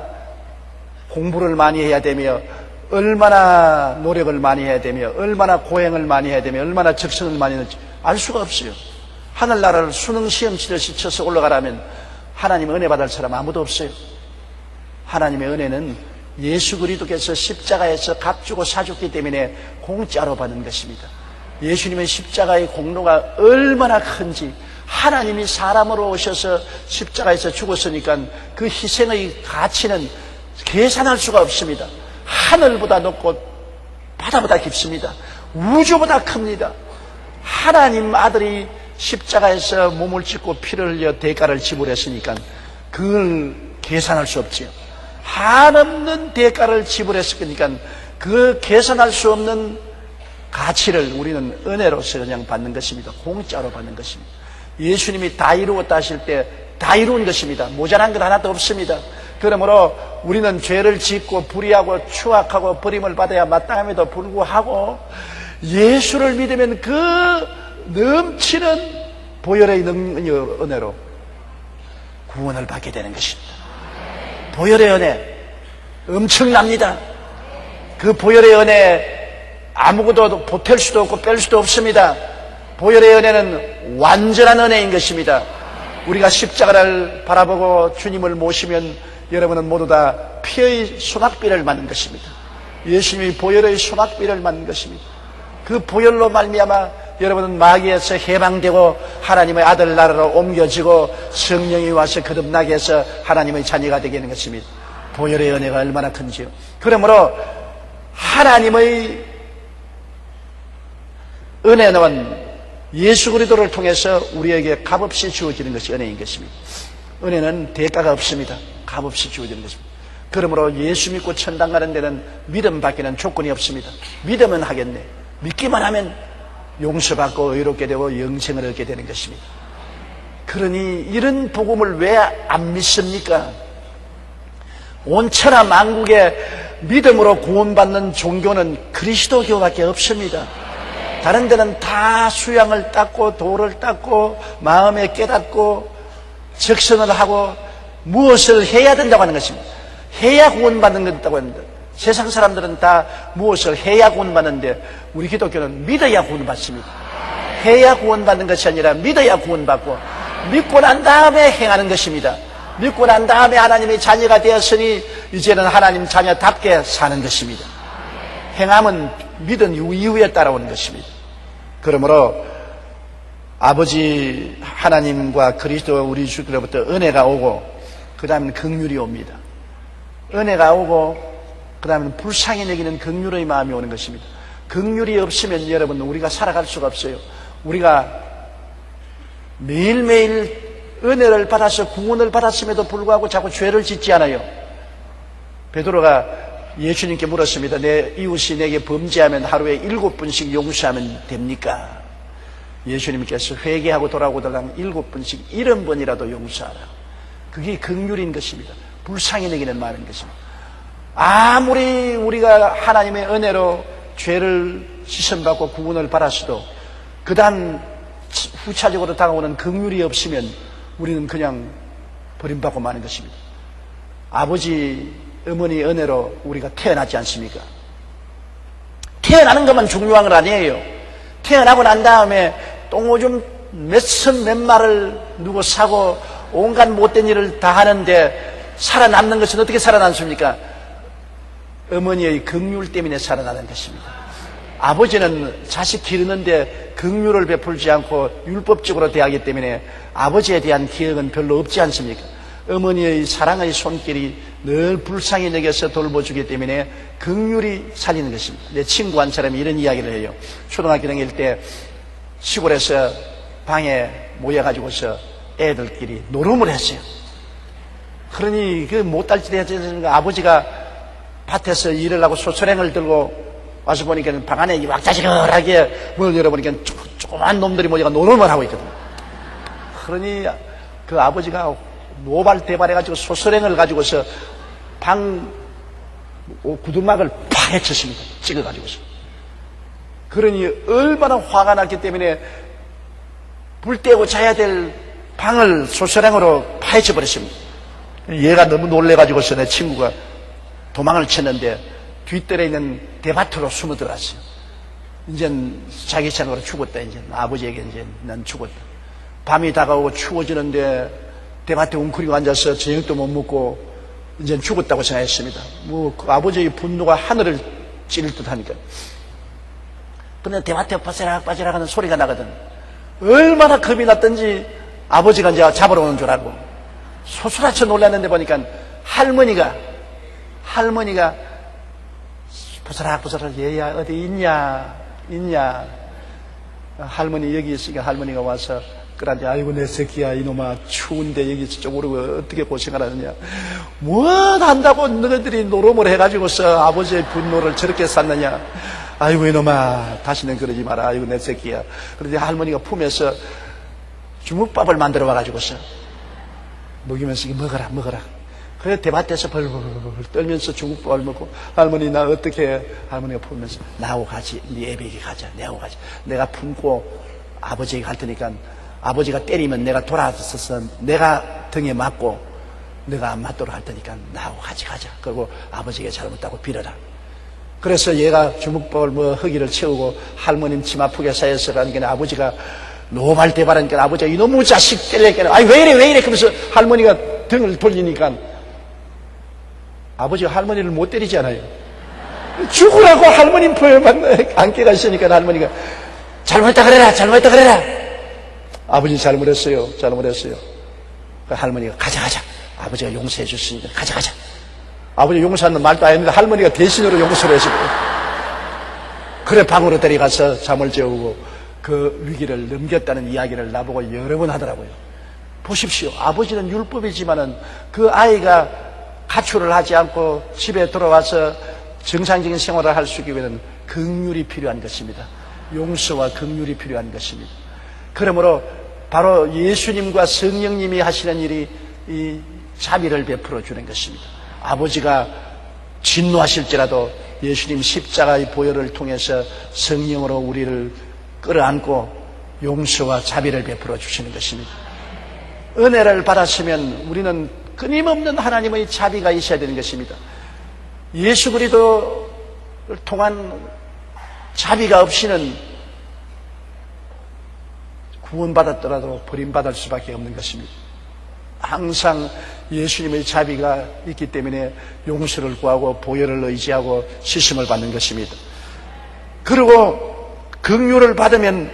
공부를 많이 해야 되며, 얼마나 노력을 많이 해야 되며, 얼마나 고행을 많이 해야 되며, 얼마나 적성을 많이 했는지 알 수가 없어요. 하늘나라를 수능 시험 치듯이 쳐서 올라가라면 하나님 은혜 받을 사람 아무도 없어요. 하나님의 은혜는 예수 그리스도께서 십자가에서 값주고 사줬기 때문에 공짜로 받는 것입니다. 예수님의 십자가의 공로가 얼마나 큰지, 하나님이 사람으로 오셔서 십자가에서 죽었으니까 그 희생의 가치는 계산할 수가 없습니다. 하늘보다 높고 바다보다 깊습니다. 우주보다 큽니다. 하나님 아들이 십자가에서 몸을 찢고 피를 흘려 대가를 지불했으니까 그걸 계산할 수 없지요. 한없는 대가를 지불했으니까 그 계산할 수 없는 가치를 우리는 은혜로서 그냥 받는 것입니다. 공짜로 받는 것입니다. 예수님이 다 이루었다 하실 때 다 이루은 것입니다. 모자란 것 하나도 없습니다. 그러므로 우리는 죄를 짓고 불의하고 추악하고 버림을 받아야 마땅함에도 불구하고 예수를 믿으면 그 넘치는 보혈의 은혜로 구원을 받게 되는 것입니다. 보혈의 은혜 엄청납니다. 그 보혈의 은혜 아무것도 보탤 수도 없고 뺄 수도 없습니다. 보혈의 은혜는 완전한 은혜인 것입니다. 우리가 십자가를 바라보고 주님을 모시면 여러분은 모두 다 피의 소낙비를 맞는 것입니다. 예수님이 보혈의 소낙비를 맞는 것입니다. 그 보혈로 말미암아 여러분은 마귀에서 해방되고 하나님의 아들 나라로 옮겨지고 성령이 와서 거듭나게 해서 하나님의 자녀가 되게 되는 것입니다. 보혈의 은혜가 얼마나 큰지요. 그러므로 하나님의 은혜는 예수 그리스도를 통해서 우리에게 값없이 주어지는 것이 은혜인 것입니다. 은혜는 대가가 없습니다. 값없이 주어지는 것입니다. 그러므로 예수 믿고 천당 가는 데는 믿음밖에는 조건이 없습니다. 믿으면 하겠네. 믿기만 하면 용서받고 의롭게 되고 영생을 얻게 되는 것입니다. 그러니 이런 복음을 왜 안 믿습니까? 온 천하 만국에 믿음으로 구원받는 종교는 그리스도교밖에 없습니다. 다른 데는 다 수양을 닦고 도를 닦고 마음에 깨닫고 적선을 하고 무엇을 해야 된다고 하는 것입니다. 해야 구원받는 것이라고 합니다. 세상 사람들은 다 무엇을 해야 구원받는데 우리 기독교는 믿어야 구원받습니다. 해야 구원받는 것이 아니라 믿어야 구원받고 믿고 난 다음에 행하는 것입니다. 믿고 난 다음에 하나님의 자녀가 되었으니 이제는 하나님 자녀답게 사는 것입니다. 행함은 믿은 이후에 따라오는 것입니다. 그러므로 아버지 하나님과 그리스도 우리 주께로부터 은혜가 오고 그 다음에 긍휼이 옵니다. 은혜가 오고 그 다음에 불쌍히 여기는 긍휼의 마음이 오는 것입니다. 긍휼이 없으면 여러분 우리가 살아갈 수가 없어요. 우리가 매일매일 은혜를 받아서 구원을 받았음에도 불구하고 자꾸 죄를 짓지 않아요. 베드로가 예수님께 물었습니다. 내 이웃이 내게 범죄하면 하루에 7번씩 용서하면 됩니까? 예수님께서 회개하고 돌아오고 달라면 7번씩 70번이라도 용서하라. 그게 긍휼인 것입니다. 불쌍히 여기는 마음인 것입니다. 아무리 우리가 하나님의 은혜로 죄를 씻음받고 구원을 받았어도 그다음 후차적으로 다가오는 긍휼이 없으면 우리는 그냥 버림받고 마는 것입니다. 아버지, 어머니 은혜로 우리가 태어났지 않습니까? 태어나는 것만 중요한 건 아니에요. 태어나고 난 다음에 똥오줌 몇 마를 누구 사고 온갖 못된 일을 다 하는데 살아남는 것은 어떻게 살아남습니까? 어머니의 긍휼 때문에 살아나는 것입니다. 아버지는 자식 기르는데 긍휼을 베풀지 않고 율법적으로 대하기 때문에 아버지에 대한 기억은 별로 없지 않습니까? 어머니의 사랑의 손길이 늘 불쌍히 여겨서 돌보주기 때문에 긍휼이 살리는 것입니다. 내 친구 한 사람이 이런 이야기를 해요. 초등학교 다닐 때 시골에서 방에 모여가지고서 애들끼리 노름을 했어요. 그러니 그 못달짓 해서 아버지가 밭에서 일을 하고 소소랭을 들고 와서 보니까 방 안에 왁자지껄하게 문을 열어보니까 조그만 놈들이 모여가 노름을 하고 있거든요. 그러니 그 아버지가 노발대발해가지고 소소랭을 가지고서 방 구두막을 파헤쳤습니다. 찍어가지고서. 그러니 얼마나 화가 났기 때문에 불 떼고 자야 될 방을 소소랭으로 파헤쳐버렸습니다. 얘가 너무 놀래가지고서 내 친구가 도망을 쳤는데 뒷뜰에 있는 대밭으로 숨어 들어갔어요. 이젠 자기 생각으로 죽었다. 이제 아버지에게 이제 난 죽었다. 밤이 다가오고 추워지는데 대밭에 웅크리고 앉아서 저녁도 못 먹고 이제 죽었다고 생각했습니다. 그 아버지의 분노가 하늘을 찌를 듯 하니까. 그런데 대밭에 바지락 하는 소리가 나거든. 얼마나 겁이 났던지 아버지가 이제 잡으러 오는 줄 알고 소스라쳐 놀랐는데 보니까 할머니가 부스락부스락 얘야 어디 있냐 할머니 여기 있으니까 할머니가 와서 그러지 아이고 내 새끼야 이놈아 추운데 여기 저쪽으로 어떻게 고생을 하느냐 뭐 한다고 너희들이 노름을 해가지고서 아버지의 분노를 저렇게 샀느냐 아이고 이놈아 다시는 그러지 마라 아이고 내 새끼야 그런데 할머니가 품에서 주먹밥을 만들어 와가지고서 먹이면서 먹어라 그래서 대밭에서 벌벌 떨면서 중국밥을 먹고 할머니 나 어떻게 해? 할머니가 품으면서 나하고 같이 네 애비에게 가자 내하고 가자 내가 품고 아버지에게 갈 테니까 아버지가 때리면 내가 돌아서서 내가 등에 맞고 내가 안 맞도록 할 테니까 나하고 같이 가자 그리고 아버지에게 잘못하고 빌어라 그래서 얘가 주먹밥을 허기를 채우고 할머님 침 아프게 쌓여서 가니까 아버지가 노발대발하니까 아버지가 이놈의 자식 때리니까 아이 왜 이래 그러면서 할머니가 등을 돌리니까 아버지가 할머니를 못 때리잖아요. 죽으라고 할머님 포에만 안게 가시니까 할머니가 잘못했다 그래라. 아버지 잘못했어요. 할머니가 가자. 아버지가 용서해 줬으니까 가자. 아버지 용서하는 말도 안 했는데 할머니가 대신으로 용서를 해주고 그래 방으로 데려가서 잠을 재우고 그 위기를 넘겼다는 이야기를 나보고 여러 번 하더라고요. 보십시오. 아버지는 율법이지만은 그 아이가 가출을 하지 않고 집에 들어와서 정상적인 생활을 할 수 있기 위해서는 긍휼이 필요한 것입니다. 용서와 긍휼이 필요한 것입니다. 그러므로 바로 예수님과 성령님이 하시는 일이 이 자비를 베풀어 주는 것입니다. 아버지가 진노하실지라도 예수님 십자가의 보혈을 통해서 성령으로 우리를 끌어안고 용서와 자비를 베풀어 주시는 것입니다. 은혜를 받았으면 우리는 끊임없는 하나님의 자비가 있어야 되는 것입니다. 예수 그리스도를 통한 자비가 없이는 구원받았더라도 버림받을 수밖에 없는 것입니다. 항상 예수님의 자비가 있기 때문에 용서를 구하고 보혈을 의지하고 씻음을 받는 것입니다. 그리고 긍휼을 받으면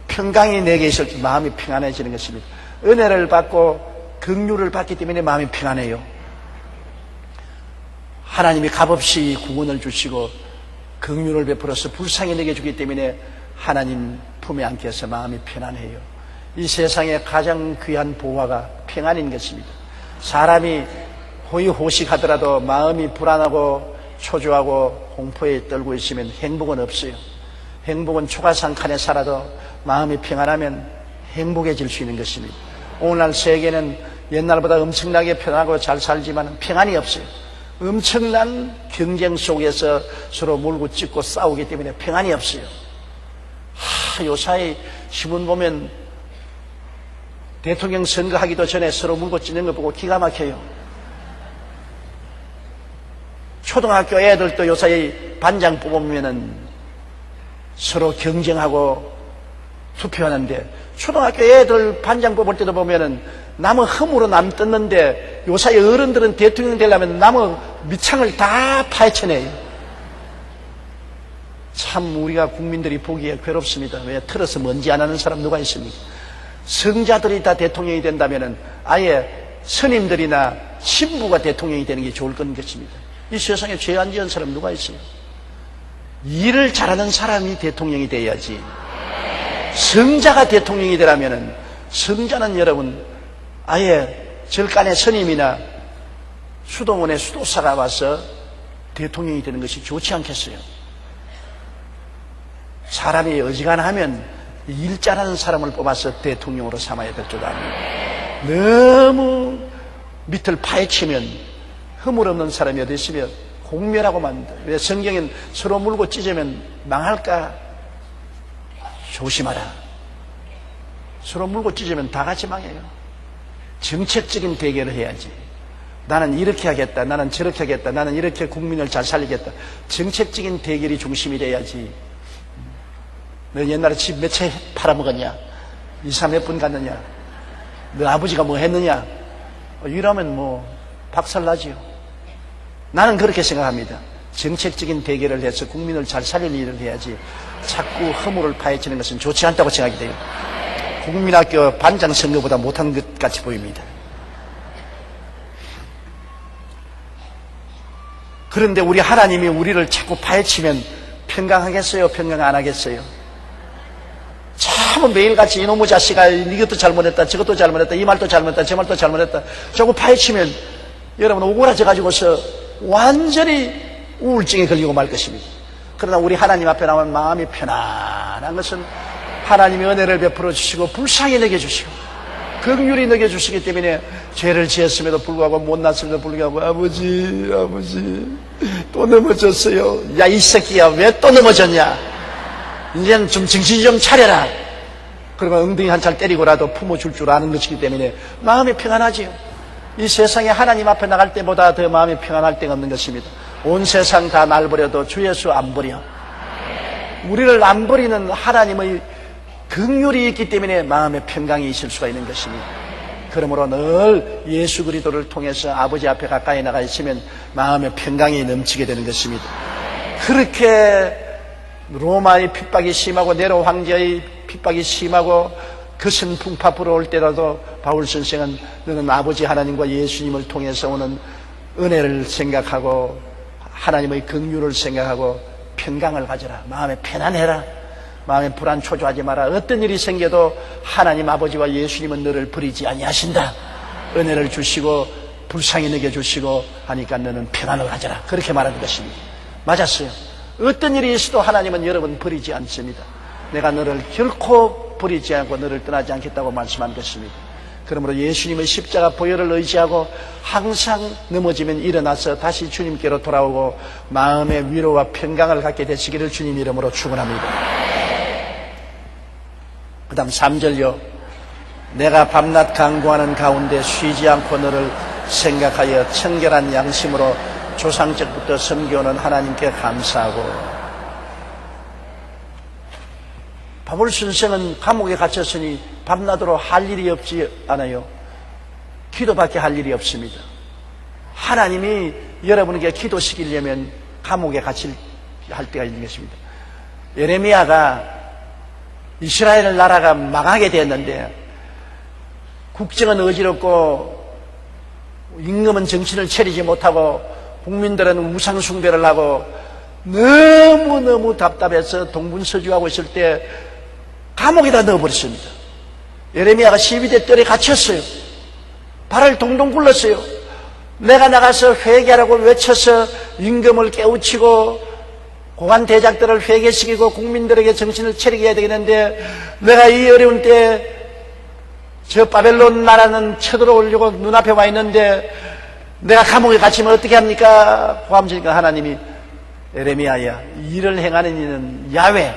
평강이 내게 있을 때 마음이 평안해지는 것입니다. 은혜를 받고 긍휼을 받기 때문에 마음이 평안해요. 하나님이 값없이 구원을 주시고 긍휼을 베풀어서 불쌍히 내게 주기 때문에 하나님 품에 안게 해서 마음이 편안해요. 이 세상에 가장 귀한 보화가 평안인 것입니다. 사람이 호의호식하더라도 마음이 불안하고 초조하고 공포에 떨고 있으면 행복은 없어요. 행복은 초가상칸에 살아도 마음이 평안하면 행복해질 수 있는 것입니다. 오늘날 세계는 옛날보다 엄청나게 편하고 잘 살지만 평안이 없어요. 엄청난 경쟁 속에서 서로 물고 찢고 싸우기 때문에 평안이 없어요. 요사이 신문 보면 대통령 선거하기도 전에 서로 물고 찢는 거 보고 기가 막혀요. 초등학교 애들도 요사이 반장 뽑으면은 서로 경쟁하고 투표하는데, 초등학교 애들 반장 뽑을 때도 보면은 나무 흠으로 남 뜯는데, 요사이 어른들은 대통령 되려면 나무 밑창을 다 파헤쳐내요. 참 우리가 국민들이 보기에 괴롭습니다. 왜? 틀어서 먼지 안 하는 사람 누가 있습니까? 성자들이 다 대통령이 된다면은 아예 스님들이나 신부가 대통령이 되는 게 좋을 것입니다. 이 세상에 죄 안 지은 사람 누가 있어요? 일을 잘하는 사람이 대통령이 돼야지. 성자가 대통령이 되려면은, 성자는 여러분 아예 절간의 스님이나 수도원의 수도사가 와서 대통령이 되는 것이 좋지 않겠어요? 사람이 어지간하면 일 잘하는 사람을 뽑아서 대통령으로 삼아야 될 줄 압니다. 너무 밑을 파헤치면 허물 없는 사람이 어디 있으면 공멸하고 만다. 왜? 성경엔 서로 물고 찢으면 망할까? 조심하라. 서로 물고 찢으면 다 같이 망해요. 정책적인 대결을 해야지. 나는 이렇게 하겠다, 나는 저렇게 하겠다, 나는 이렇게 국민을 잘 살리겠다. 정책적인 대결이 중심이 돼야지. 너 옛날에 집 몇 채 팔아먹었냐? 이사 몇 분 갔느냐? 너 아버지가 뭐 했느냐? 이러면 뭐 박살나지요. 나는 그렇게 생각합니다. 정책적인 대결을 해서 국민을 잘 살릴 일을 해야지 자꾸 허물을 파헤치는 것은 좋지 않다고 생각이 돼요. 국민학교 반장 선거보다 못한 것 같이 보입니다. 그런데 우리 하나님이 우리를 자꾸 파헤치면 평강하겠어요? 평강 안 하겠어요? 참 매일같이 이놈의 자식아 이것도 잘못했다, 저것도 잘못했다, 이 말도 잘못했다, 저 말도 잘못했다 자꾸 파헤치면 여러분 오그라져 가지고서 완전히 우울증에 걸리고 말 것입니다. 그러나 우리 하나님 앞에 나오면 마음이 편안한 것은 하나님이 은혜를 베풀어 주시고 불쌍히 먹여주시고 긍휼히 먹여주시기 때문에 죄를 지었음에도 불구하고 못났음에도 불구하고 아버지 또 넘어졌어요. 야 이 새끼야 왜 또 넘어졌냐, 이제는 좀 정신 좀 차려라. 그러면 엉덩이 한 찰 때리고라도 품어줄 줄 아는 것이기 때문에 마음이 평안하지요. 이 세상에 하나님 앞에 나갈 때보다 더 마음이 평안할 데가 없는 것입니다. 온 세상 다 날 버려도 주 예수 안 버려. 우리를 안 버리는 하나님의 긍휼이 있기 때문에 마음의 평강이 있을 수가 있는 것입니다. 그러므로 늘 예수 그리스도를 통해서 아버지 앞에 가까이 나가 있으면 마음의 평강이 넘치게 되는 것입니다. 그렇게 로마의 핍박이 심하고 네로 황제의 핍박이 심하고 거센 풍파 불어올 때라도 바울 선생은 너는 아버지 하나님과 예수님을 통해서 오는 은혜를 생각하고 하나님의 긍휼을 생각하고 평강을 가져라. 마음에 편안해라. 마음에 불안 초조하지 마라. 어떤 일이 생겨도 하나님 아버지와 예수님은 너를 버리지 아니하신다. 은혜를 주시고 불쌍히 먹여주시고 하니까 너는 평안을 가져라. 그렇게 말하는 것입니다. 맞았어요. 어떤 일이 있어도 하나님은 여러분 버리지 않습니다. 내가 너를 결코 버리지 않고 너를 떠나지 않겠다고 말씀한 것입니다. 그러므로 예수님의 십자가 보혈을 의지하고 항상 넘어지면 일어나서 다시 주님께로 돌아오고 마음의 위로와 평강을 갖게 되시기를 주님 이름으로 축원합니다. 그 다음 3절요. 내가 밤낮 간구하는 가운데 쉬지 않고 너를 생각하여 청결한 양심으로 조상적부터 섬겨오는 하나님께 감사하고. 바울 선생은 감옥에 갇혔으니 밤낮으로 할 일이 없지 않아요. 기도밖에 할 일이 없습니다. 하나님이 여러분에게 기도시키려면 감옥에 갇힐 할 때가 있는 것입니다. 예레미야가 이스라엘 나라가 망하게 됐는데 국정은 어지럽고 임금은 정신을 차리지 못하고 국민들은 우상 숭배를 하고 너무너무 답답해서 동분서주하고 있을 때 감옥에다 넣어버렸습니다. 예레미야가 12대 뜰에 갇혔어요. 발을 동동 굴렀어요. 내가 나가서 회개하라고 외쳐서 임금을 깨우치고 고관 대작들을 회개시키고 국민들에게 정신을 차리게 해야 되겠는데, 내가 이 어려운 때 저 바벨론 나라는 쳐들어오려고 눈앞에 와 있는데 내가 감옥에 갇히면 어떻게 합니까? 고함치니까 하나님이, 에레미야야, 일을 행하는 이는 야훼,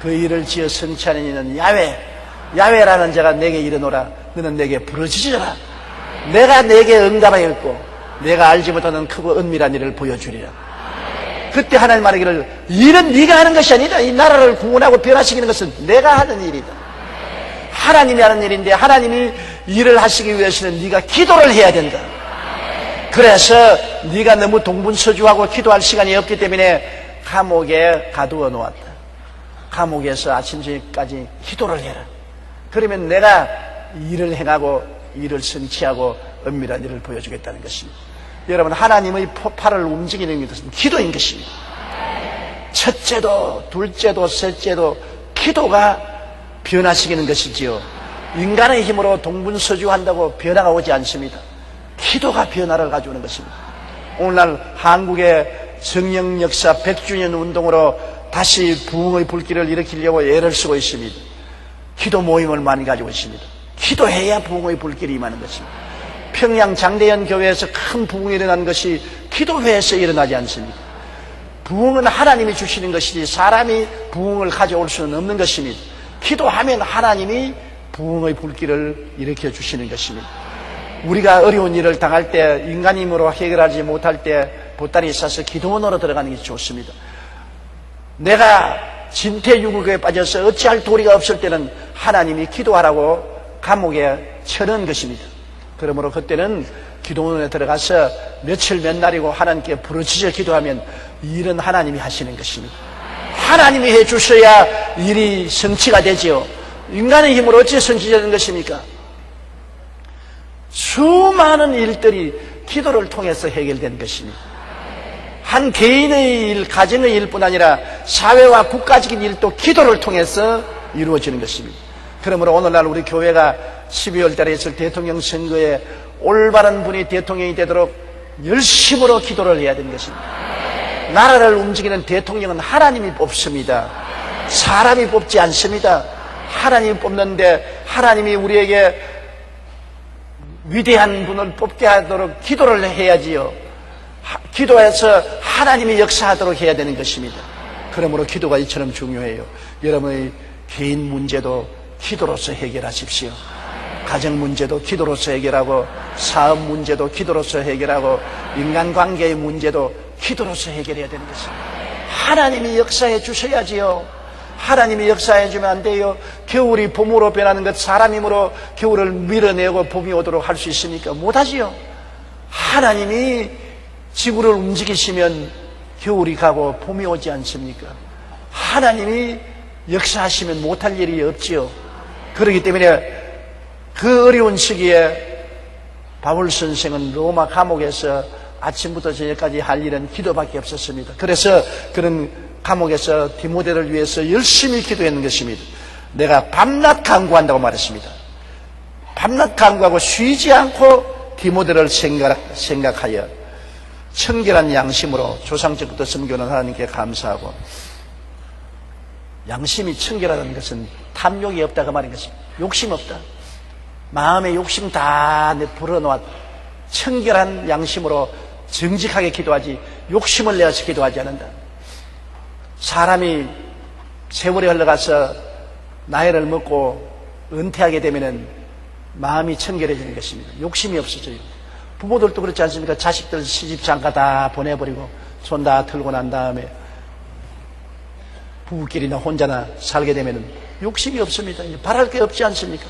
그 일을 지어 성취하는 이는 야훼, 야훼라는 자가 내게 이르노라. 너는 내게 부르짖으라. 내가 내게 응답하였고 내가 알지 못하는 크고 은밀한 일을 보여주리라. 그때 하나님 말하기를, 일은 네가 하는 것이 아니다. 이 나라를 구원하고 변화시키는 것은 내가 하는 일이다. 하나님이 하는 일인데, 하나님이 일을 하시기 위해서는 네가 기도를 해야 된다. 그래서 네가 너무 동분서주하고 기도할 시간이 없기 때문에 감옥에 가두어 놓았다. 감옥에서 아침 저녁까지 기도를 해라. 그러면 내가 일을 행하고 일을 성취하고 은밀한 일을 보여주겠다는 것입니다. 여러분, 하나님의 팔을 움직이는 것은 기도인 것입니다. 첫째도 둘째도 셋째도 기도가 변화시키는 것이지요. 인간의 힘으로 동분서주한다고 변화가 오지 않습니다. 기도가 변화를 가져오는 것입니다. 오늘날 한국의 성령 역사 100주년 운동으로 다시 부흥의 불길을 일으키려고 애를 쓰고 있습니다. 기도 모임을 많이 가지고 있습니다. 기도해야 부흥의 불길이 임하는 것입니다. 평양 장대현 교회에서 큰 부흥이 일어난 것이 기도회에서 일어나지 않습니다. 부흥은 하나님이 주시는 것이지 사람이 부흥을 가져올 수는 없는 것입니다. 기도하면 하나님이 부흥의 불길을 일으켜 주시는 것입니다. 우리가 어려운 일을 당할 때, 인간 힘으로 해결하지 못할 때 보따리 싸서 기도원으로 들어가는 게 좋습니다. 내가 진퇴유국에 빠져서 어찌할 도리가 없을 때는 하나님이 기도하라고 감옥에 쳐넣은 것입니다. 그러므로 그때는 기도원에 들어가서 며칠 몇 날이고 하나님께 부르짖어 기도하면 일은 하나님이 하시는 것입니다. 하나님이 해주셔야 일이 성취가 되지요. 인간의 힘으로 어찌 성취되는 것입니까? 수많은 일들이 기도를 통해서 해결된 것입니다. 한 개인의 일, 가정의 일뿐 아니라 사회와 국가적인 일도 기도를 통해서 이루어지는 것입니다. 그러므로 오늘날 우리 교회가 12월 달에 있을 대통령 선거에 올바른 분이 대통령이 되도록 열심으로 기도를 해야 되는 것입니다. 나라를 움직이는 대통령은 하나님이 뽑습니다. 사람이 뽑지 않습니다. 하나님이 뽑는데, 하나님이 우리에게 위대한 분을 뽑게 하도록 기도를 해야지요. 기도해서 하나님이 역사하도록 해야 되는 것입니다. 그러므로 기도가 이처럼 중요해요. 여러분의 개인 문제도 기도로서 해결하십시오. 가정 문제도 기도로서 해결하고, 사업 문제도 기도로서 해결하고, 인간관계의 문제도 기도로서 해결해야 되는 것입니다. 하나님이 역사해 주셔야지요. 하나님이 역사해 주면 안 돼요. 겨울이 봄으로 변하는 것, 사람 힘으로 겨울을 밀어내고 봄이 오도록 할 수 있습니까? 못하지요. 하나님이 지구를 움직이시면 겨울이 가고 봄이 오지 않습니까? 하나님이 역사하시면 못할 일이 없지요. 그렇기 때문에 그 어려운 시기에 바울 선생은 로마 감옥에서 아침부터 저녁까지 할 일은 기도밖에 없었습니다. 그래서 그런 감옥에서 디모데를 위해서 열심히 기도했는 것입니다. 내가 밤낮 간구한다고 말했습니다. 밤낮 간구하고 쉬지 않고 디모데를 생각하여 청결한 양심으로 조상적부터 섬겨는 하나님께 감사하고, 양심이 청결하다는 것은 탐욕이 없다 그 말인 것입니다. 욕심 없다. 마음의 욕심 다 불어놓아 청결한 양심으로 정직하게 기도하지 욕심을 내어서 기도하지 않는다. 사람이 세월이 흘러가서 나이를 먹고 은퇴하게 되면은 마음이 청결해지는 것입니다. 욕심이 없어져요. 부모들도 그렇지 않습니까? 자식들 시집 장가 다 보내버리고 손 다 틀고 난 다음에 부부끼리나 혼자나 살게 되면은 욕심이 없습니다. 이제 바랄 게 없지 않습니까?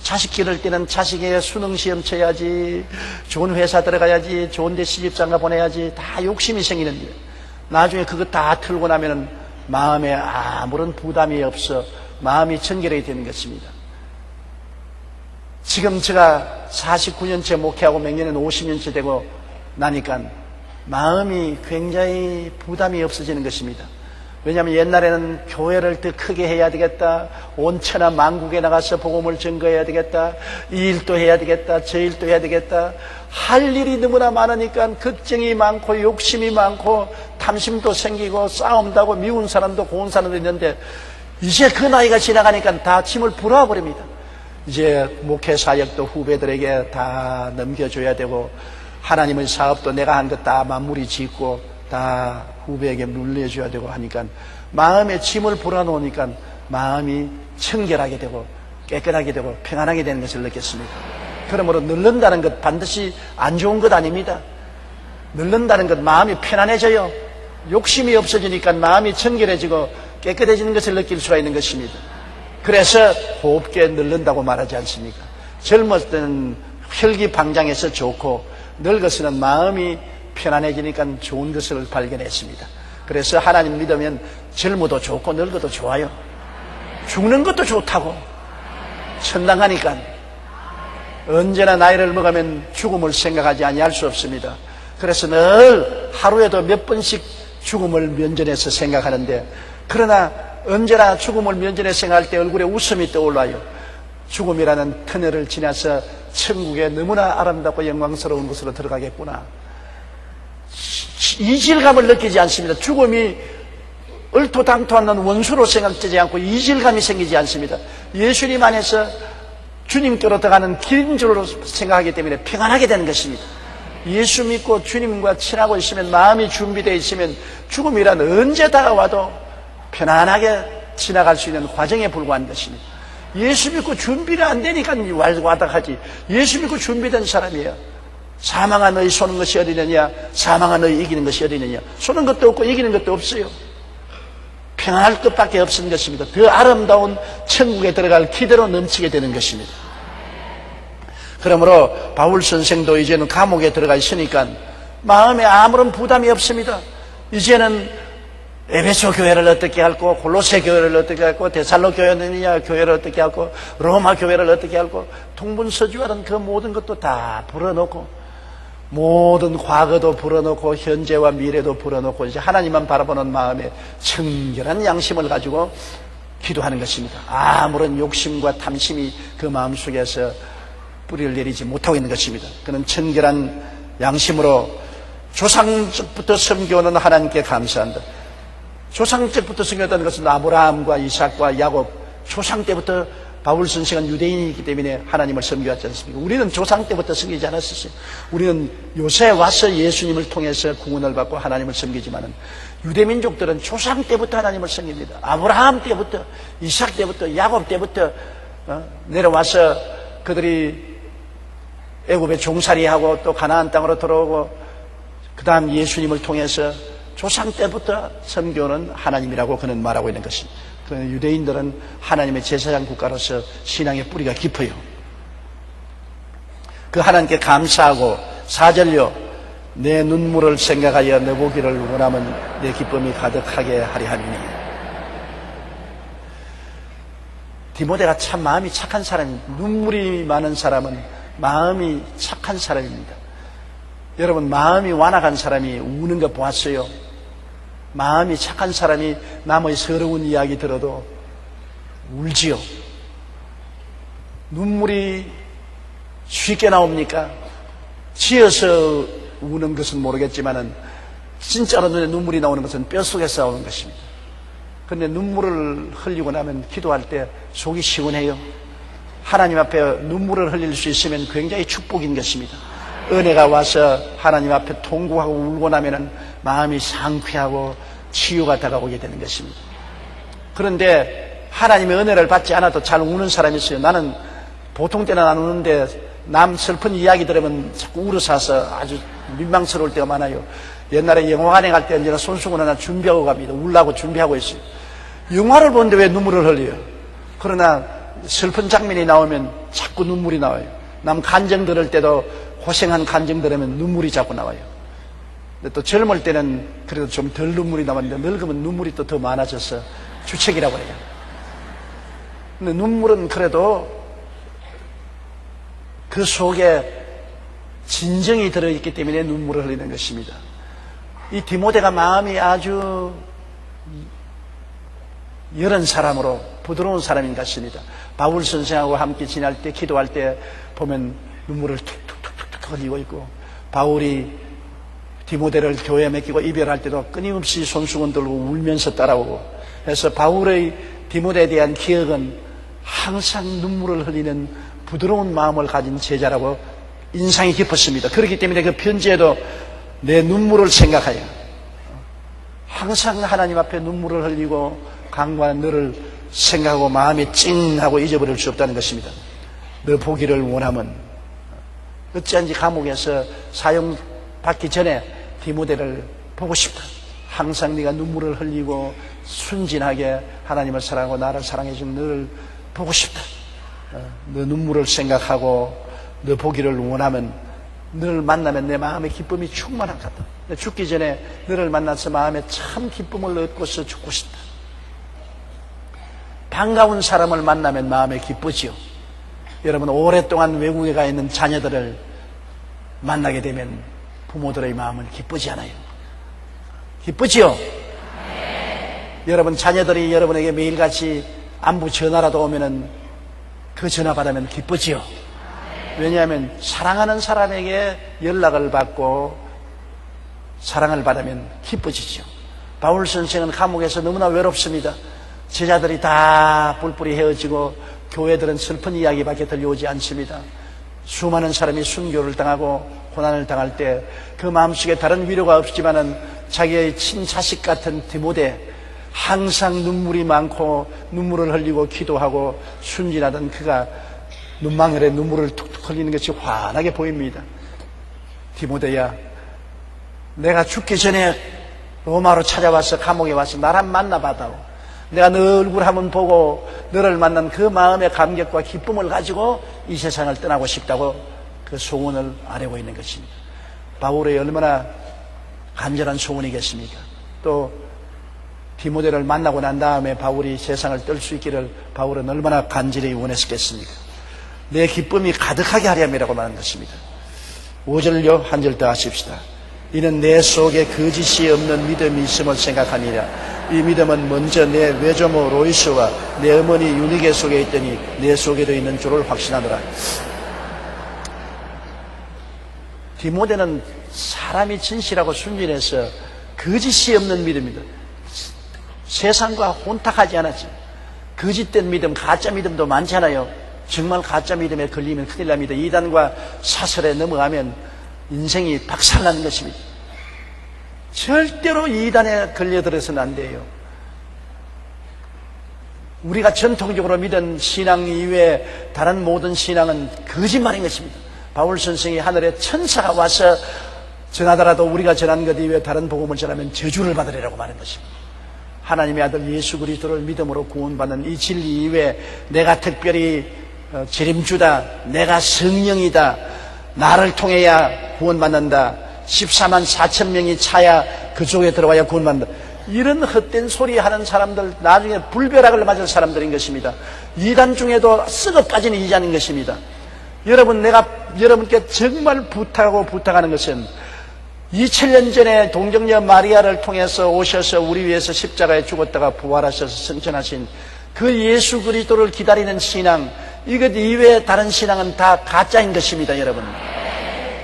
자식 기를 때는 자식의 수능 시험 쳐야지, 좋은 회사 들어가야지, 좋은 데 시집 장가 보내야지, 다 욕심이 생기는데, 나중에 그거 다 틀고 나면은 마음에 아무런 부담이 없어 마음이 청결하게 되는 것입니다. 지금 제가 49년째 목회하고 몇 년은 50년째 되고 나니까 마음이 굉장히 부담이 없어지는 것입니다. 왜냐하면 옛날에는 교회를 더 크게 해야 되겠다, 온 천하 만국에 나가서 복음을 증거해야 되겠다, 이 일도 해야 되겠다, 저 일도 해야 되겠다, 할 일이 너무나 많으니까 걱정이 많고 욕심이 많고 탐심도 생기고 싸움도 하고 미운 사람도 고운 사람도 있는데, 이제 그 나이가 지나가니까 다 짐을 풀어버립니다. 이제 목회 사역도 후배들에게 다 넘겨줘야 되고, 하나님의 사업도 내가 한 것 다 마무리 짓고 다 후배에게 물려줘야 되고 하니까 마음에 짐을 불어놓으니까 마음이 청결하게 되고 깨끗하게 되고 평안하게 되는 것을 느꼈습니다. 그러므로 늙는다는 것 반드시 안 좋은 것 아닙니다. 늙는다는 것 마음이 편안해져요. 욕심이 없어지니까 마음이 청결해지고 깨끗해지는 것을 느낄 수가 있는 것입니다. 그래서 곱게 늙는다고 말하지 않습니까? 젊을 때는 혈기방장해서 좋고 늙어서는 마음이 편안해지니까 좋은 것을 발견했습니다. 그래서 하나님 믿으면 젊어도 좋고 늙어도 좋아요. 죽는 것도 좋다고. 천당하니까. 언제나 나이를 먹으면 죽음을 생각하지 아니할 수 없습니다. 그래서 늘 하루에도 몇 번씩 죽음을 면전해서 생각하는데, 그러나 언제나 죽음을 면전해 생각할 때 얼굴에 웃음이 떠올라요. 죽음이라는 터널을 지나서 천국에 너무나 아름답고 영광스러운 곳으로 들어가겠구나. 이질감을 느끼지 않습니다. 죽음이 얼토당토하는 원수로 생각되지 않고 이질감이 생기지 않습니다. 예수님 안에서 주님께로 들어가는 길인 줄로 생각하기 때문에 평안하게 되는 것입니다. 예수 믿고 주님과 친하고 있으면, 마음이 준비되어 있으면 죽음이란 언제 다가와도 편안하게 지나갈 수 있는 과정에 불과한 것입니다. 예수 믿고 준비가 안 되니까 와닥하지. 예수 믿고 준비된 사람이에요. 사망아 너희 쏘는 것이 어디느냐, 사망아 너희 이기는 것이 어디느냐. 쏘는 것도 없고 이기는 것도 없어요. 평안할 것밖에 없는 것입니다. 더 아름다운 천국에 들어갈 기대로 넘치게 되는 것입니다. 그러므로 바울 선생도 이제는 감옥에 들어가 있으니까 마음에 아무런 부담이 없습니다. 이제는 에베소 교회를 어떻게 할고, 골로새 교회를 어떻게 할고, 데살로 교회를 어떻게 할고, 로마 교회를 어떻게 할고, 통분서주하는 그 모든 것도 다 불어넣고, 모든 과거도 불어넣고 현재와 미래도 불어넣고 이제 하나님만 바라보는 마음에 청결한 양심을 가지고 기도하는 것입니다. 아무런 욕심과 탐심이 그 마음속에서 뿌리를 내리지 못하고 있는 것입니다. 그는 청결한 양심으로 조상적부터 섬겨오는 하나님께 감사한다. 조상적부터 섬겼다는 것은 아브라함과 이삭과 야곱, 조상 때부터 바울 선생은 유대인이기 때문에 하나님을 섬겨왔지 않습니까? 우리는 조상 때부터 섬기지 않았었어요. 우리는 요새 와서 예수님을 통해서 구원을 받고 하나님을 섬기지만은 유대민족들은 조상 때부터 하나님을 섬깁니다. 아브라함 때부터, 이삭 때부터, 야곱 때부터 내려와서 그들이 애굽에 종살이하고 또 가나안 땅으로 들어오고 그 다음 예수님을 통해서 조상 때부터 섬겨오는 하나님이라고 그는 말하고 있는 것입니다. 그 유대인들은 하나님의 제사장 국가로서 신앙의 뿌리가 깊어요. 그 하나님께 감사하고 4절요, 내 눈물을 생각하여 너 보기를 원하면 내 기쁨이 가득하게 하리 하리니. 디모데가 참 마음이 착한 사람입니다. 눈물이 많은 사람은 마음이 착한 사람입니다. 여러분, 마음이 완악한 사람이 우는 거 보았어요? 마음이 착한 사람이 남의 서러운 이야기 들어도 울지요. 눈물이 쉽게 나옵니까? 지어서 우는 것은 모르겠지만은 진짜로 눈에 눈물이 나오는 것은 뼛속에서 나오는 것입니다. 그런데 눈물을 흘리고 나면 기도할 때 속이 시원해요. 하나님 앞에 눈물을 흘릴 수 있으면 굉장히 축복인 것입니다. 은혜가 와서 하나님 앞에 통곡하고 울고 나면은 마음이 상쾌하고 치유가 다가오게 되는 것입니다. 그런데 하나님의 은혜를 받지 않아도 잘 우는 사람이 있어요. 나는 보통 때는 안 우는데 남 슬픈 이야기 들으면 자꾸 울어서서 아주 민망스러울 때가 많아요. 옛날에 영화관에 갈 때 언제나 손수건 하나 준비하고 갑니다. 울라고 준비하고 있어요. 영화를 보는데 왜 눈물을 흘려요? 그러나 슬픈 장면이 나오면 자꾸 눈물이 나와요. 남 간정 들을 때도 고생한 간증 들으면 눈물이 자꾸 나와요. 근데 또 젊을 때는 그래도 좀 덜 눈물이 나왔는데 늙으면 눈물이 또 더 많아져서 주책이라고 해요. 근데 눈물은 그래도 그 속에 진정이 들어있기 때문에 눈물을 흘리는 것입니다. 이 디모데가 마음이 아주 여런 사람으로 부드러운 사람인 것 같습니다. 바울 선생하고 함께 지날 때, 기도할 때 보면 눈물을 툭툭툭툭 흘리고 있고, 바울이 디모데를 교회에 맡기고 이별할 때도 끊임없이 손수건 들고 울면서 따라오고, 그래서 바울의 디모데에 대한 기억은 항상 눈물을 흘리는 부드러운 마음을 가진 제자라고 인상이 깊었습니다. 그렇기 때문에 그 편지에도 내 눈물을 생각하여 항상 하나님 앞에 눈물을 흘리고 강구하는 너를 생각하고 마음이 찡하고 잊어버릴 수 없다는 것입니다. 너 보기를 원하면 어찌한지 감옥에서 사형받기 전에 디모데를 보고 싶다. 항상 네가 눈물을 흘리고 순진하게 하나님을 사랑하고 나를 사랑해 준 너를 보고 싶다. 너 눈물을 생각하고 너 보기를 원하면 너를 만나면 내 마음의 기쁨이 충만한 것 같다. 죽기 전에 너를 만나서 마음에 참 기쁨을 얻고서 죽고 싶다. 반가운 사람을 만나면 마음에 기쁘지요. 여러분, 오랫동안 외국에 가 있는 자녀들을 만나게 되면 부모들의 마음은 기쁘지 않아요? 기쁘지요? 여러분, 자녀들이 여러분에게 매일같이 안부 전화라도 오면은 그 전화 받으면 기쁘지요? 왜냐하면 사랑하는 사람에게 연락을 받고 사랑을 받으면 기뻐지죠. 바울 선생은 감옥에서 너무나 외롭습니다. 제자들이 다 뿔뿔이 헤어지고 교회들은 슬픈 이야기밖에 들려오지 않습니다. 수많은 사람이 순교를 당하고 고난을 당할 때 그 마음속에 다른 위로가 없지만은 자기의 친자식 같은 디모데, 항상 눈물이 많고 눈물을 흘리고 기도하고 순진하던 그가 눈망울에 눈물을 툭툭 흘리는 것이 환하게 보입니다. 디모데야, 내가 죽기 전에 로마로 찾아와서 감옥에 와서 나랑 만나봐다오. 내가 너 얼굴 한번 보고 너를 만난 그 마음의 감격과 기쁨을 가지고 이 세상을 떠나고 싶다고 그 소원을 아뢰고 있는 것입니다. 바울의 얼마나 간절한 소원이겠습니까? 또 디모데를 만나고 난 다음에 바울이 세상을 떨 수 있기를 바울은 얼마나 간절히 원했겠습니까? 내 기쁨이 가득하게 하렴이라고 말하는 것입니다. 5절요, 한 절 더 하십시다. 이는 내 속에 거짓이 없는 믿음이 있음을 생각하니라. 이 믿음은 먼저 내 외조모 로이스와 내 어머니 유니게 속에 있더니 내 속에도 있는 줄을 확신하노라. 디모데는 사람이 진실하고 순진해서 거짓이 없는 믿음이다. 세상과 혼탁하지 않았지. 거짓된 믿음, 가짜 믿음도 많잖아요. 정말 가짜 믿음에 걸리면 큰일 납니다. 이단과 사설에 넘어가면 인생이 박살나는 것입니다. 절대로 이단에 걸려들어서는 안 돼요. 우리가 전통적으로 믿은 신앙 이외에 다른 모든 신앙은 거짓말인 것입니다. 바울 선생이 하늘에 천사가 와서 전하더라도 우리가 전한 것 이외에 다른 복음을 전하면 저주를 받으리라고 말한 것입니다. 하나님의 아들 예수 그리스도를 믿음으로 구원받는 이 진리 이외에 내가 특별히 재림주다, 내가 성령이다, 나를 통해야 구원받는다, 14만 4천 명이 차야 그쪽에 들어와야 구원받는다, 이런 헛된 소리 하는 사람들, 나중에 불벼락을 맞을 사람들인 것입니다. 이단 중에도 썩어 빠진 이단인 것입니다. 여러분, 내가 여러분께 정말 부탁하는 것은 2000년 전에 동정녀 마리아를 통해서 오셔서 우리 위해서 십자가에 죽었다가 부활하셔서 승천하신 그 예수 그리스도를 기다리는 신앙, 이것 이외에 다른 신앙은 다 가짜인 것입니다. 여러분,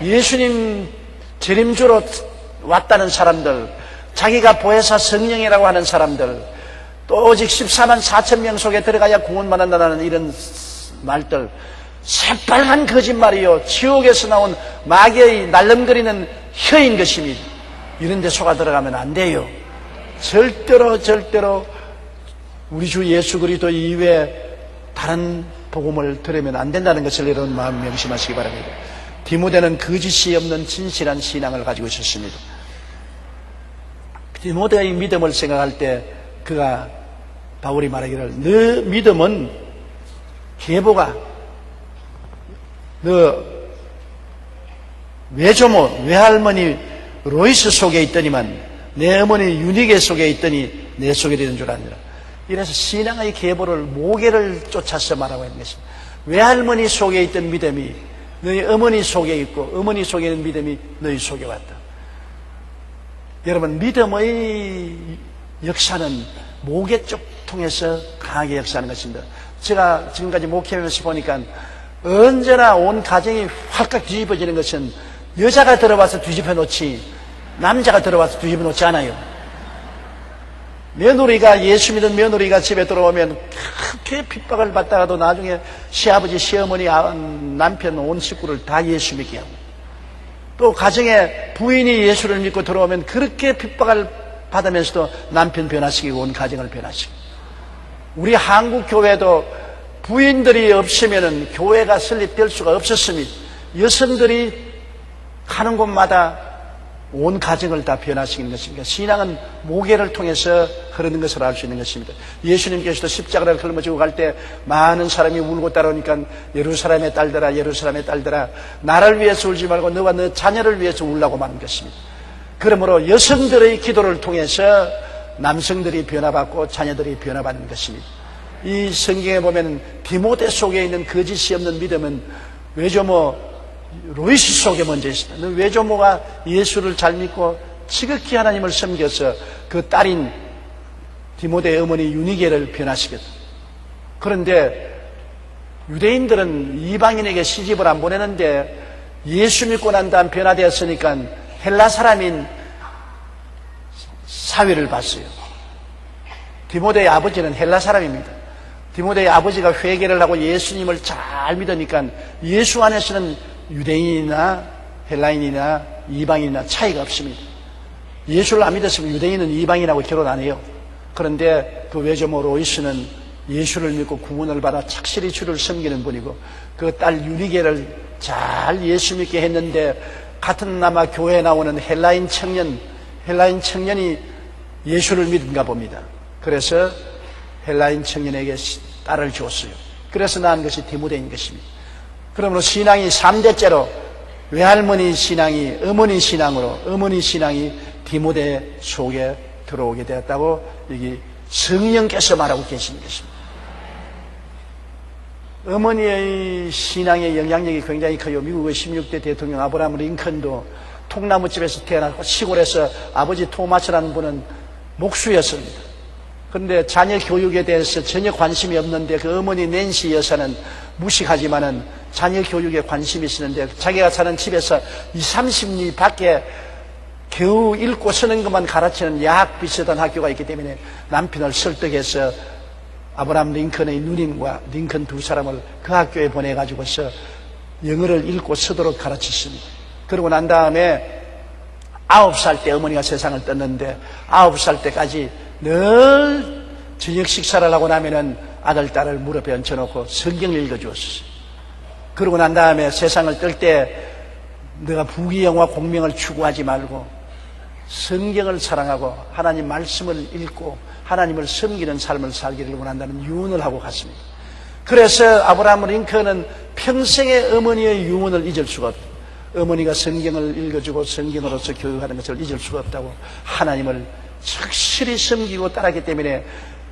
예수님 재림주로 왔다는 사람들, 자기가 보혜사 성령이라고 하는 사람들, 또 오직 14만 4천 명 속에 들어가야 구원받는다는 이런 말들, 새빨간 거짓말이요, 지옥에서 나온 마귀의 날름거리는 혀인 것입니다. 이런 데 속아 들어가면 안 돼요. 절대로 우리 주 예수 그리스도 이외에 다른 복음을 들으면 안 된다는 것을 여러분 마음 명심하시기 바랍니다. 디모데는 거짓이 없는 진실한 신앙을 가지고 있었습니다. 디모데의 믿음을 생각할 때 그가 바울이 말하기를 너 믿음은 계보가 너 외조모 외할머니 로이스 속에 있더니만 내 어머니 유니게 속에 있더니 내 속에 있는 줄 아니라. 이래서 신앙의 계보를 모계를 쫓아서 말하고 있는 것입니다. 외할머니 속에 있던 믿음이 너희 어머니 속에 있고 어머니 속에 있는 믿음이 너희 속에 왔다. 여러분, 믿음의 역사는 모계 쪽 통해서 강하게 역사하는 것입니다. 제가 지금까지 목회하면서 보니까 언제나 온 가정이 활깍 뒤집어지는 것은 여자가 들어와서 뒤집어 놓지 남자가 들어와서 뒤집어 놓지 않아요. 며느리가, 예수 믿은 며느리가 집에 들어오면 그렇게 핍박을 받다가도 나중에 시아버지, 시어머니, 남편, 온 식구를 다 예수 믿게 하고, 또 가정에 부인이 예수를 믿고 들어오면 그렇게 핍박을 받으면서도 남편 변화시키고 온 가정을 변화시키고, 우리 한국 교회도 부인들이 없으면 교회가 설립될 수가 없었습니다. 여성들이 가는 곳마다 온 가정을 다 변화시키는 것입니다. 신앙은 모계를 통해서 흐르는 것을 알 수 있는 것입니다. 예수님께서도 십자가를 걸머지고 갈 때 많은 사람이 울고 따라오니까 예루살렘의 딸들아, 예루살렘의 딸들아, 나를 위해서 울지 말고 너와 너 자녀를 위해서 울라고 말한 것입니다. 그러므로 여성들의 기도를 통해서 남성들이 변화받고 자녀들이 변화받는 것입니다. 이 성경에 보면 디모데 속에 있는 거짓이 없는 믿음은 외조모 로이스 속에 먼저 있습니다. 외조모가 예수를 잘 믿고 지극히 하나님을 섬겨서 그 딸인 디모데의 어머니 유니게를 변화시켰다. 그런데 유대인들은 이방인에게 시집을 안 보내는데 예수 믿고 난 다음 변화되었으니까 헬라 사람인 사위를 봤어요. 디모데의 아버지는 헬라 사람입니다. 디모데의 아버지가 회개를 하고 예수님을 잘 믿으니까 예수 안에서는 유대인이나 헬라인이나 이방인이나 차이가 없습니다. 예수를 안 믿었으면 유대인은 이방인하고 결혼 안 해요. 그런데 그 외조모 로이스는 예수를 믿고 구원을 받아 착실히 주를 섬기는 분이고, 그 딸 유니게를 잘 예수 믿게 했는데 같은 남아 교회에 나오는 헬라인 청년이 예수를 믿은가 봅니다. 그래서 헬라인 청년에게 딸을 주었어요. 그래서 낳은 것이 디모데인 것입니다. 그러므로 신앙이 3대째로 외할머니 신앙이 어머니 신앙으로, 어머니 신앙이 디모데 속에 들어오게 되었다고 여기 성령께서 말하고 계시는 것입니다. 어머니의 신앙의 영향력이 굉장히 커요. 미국의 16대 대통령 아브라함 링컨도 통나무집에서 태어났고 시골에서 아버지 토마스라는 분은 목수였습니다. 그런데 자녀 교육에 대해서 전혀 관심이 없는데 그 어머니 낸시 여사는 무식하지만은 자녀 교육에 관심이 있었는데 자기가 사는 집에서 20-30리 밖에 겨우 읽고 쓰는 것만 가르치는 야학 비슷한 학교가 있기 때문에 남편을 설득해서 아브라함 링컨의 누님과 링컨 두 사람을 그 학교에 보내가지고서 영어를 읽고 쓰도록 가르쳤습니다. 그러고 난 다음에 9살 때 어머니가 세상을 떴는데 9살 때까지 늘 저녁 식사를 하고 나면은 아들, 딸을 무릎에 얹혀놓고 성경을 읽어주었어요. 그러고 난 다음에 세상을 뜰 때 내가 부귀영화 공명을 추구하지 말고 성경을 사랑하고 하나님 말씀을 읽고 하나님을 섬기는 삶을 살기를 원한다는 유언을 하고 갔습니다. 그래서 아브라함 링컨은 평생의 어머니의 유언을 잊을 수가 없어요. 어머니가 성경을 읽어주고 성경으로서 교육하는 것을 잊을 수가 없다고 하나님을 확실히 섬기고 따랐기 때문에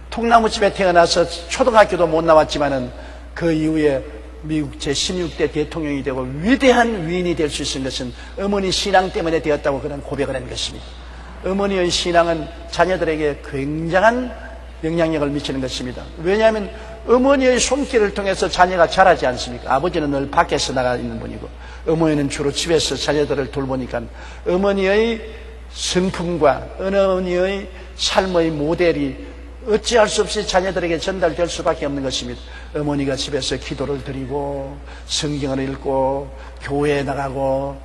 통나무집에 태어나서 초등학교도 못 나왔지만은 그 이후에 미국 제16대 대통령이 되고 위대한 위인이 될 수 있는 것은 어머니 신앙 때문에 되었다고 그는 고백을 한 것입니다. 어머니의 신앙은 자녀들에게 굉장한 영향력을 미치는 것입니다. 왜냐하면 어머니의 손길을 통해서 자녀가 자라지 않습니까? 아버지는 늘 밖에서 나가 있는 분이고 어머니는 주로 집에서 자녀들을 돌보니까 어머니의 성품과 어머니의 삶의 모델이 어찌할 수 없이 자녀들에게 전달될 수밖에 없는 것입니다. 어머니가 집에서 기도를 드리고 성경을 읽고 교회에 나가고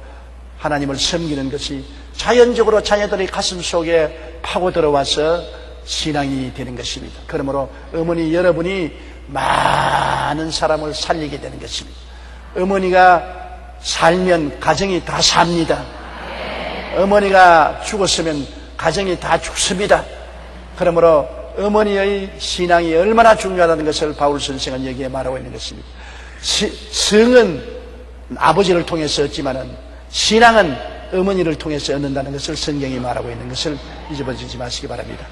하나님을 섬기는 것이 자연적으로 자녀들의 가슴 속에 파고 들어와서 신앙이 되는 것입니다. 그러므로 어머니 여러분이 많은 사람을 살리게 되는 것입니다. 어머니가 살면 가정이 다 삽니다. 어머니가 죽었으면 가정이 다 죽습니다. 그러므로 어머니의 신앙이 얼마나 중요하다는 것을 바울 선생은 여기에 말하고 있는 것입니다. 성은 아버지를 통해서 얻지만은 신앙은 어머니를 통해서 얻는다는 것을 성경이 말하고 있는 것을 잊어버리지 마시기 바랍니다.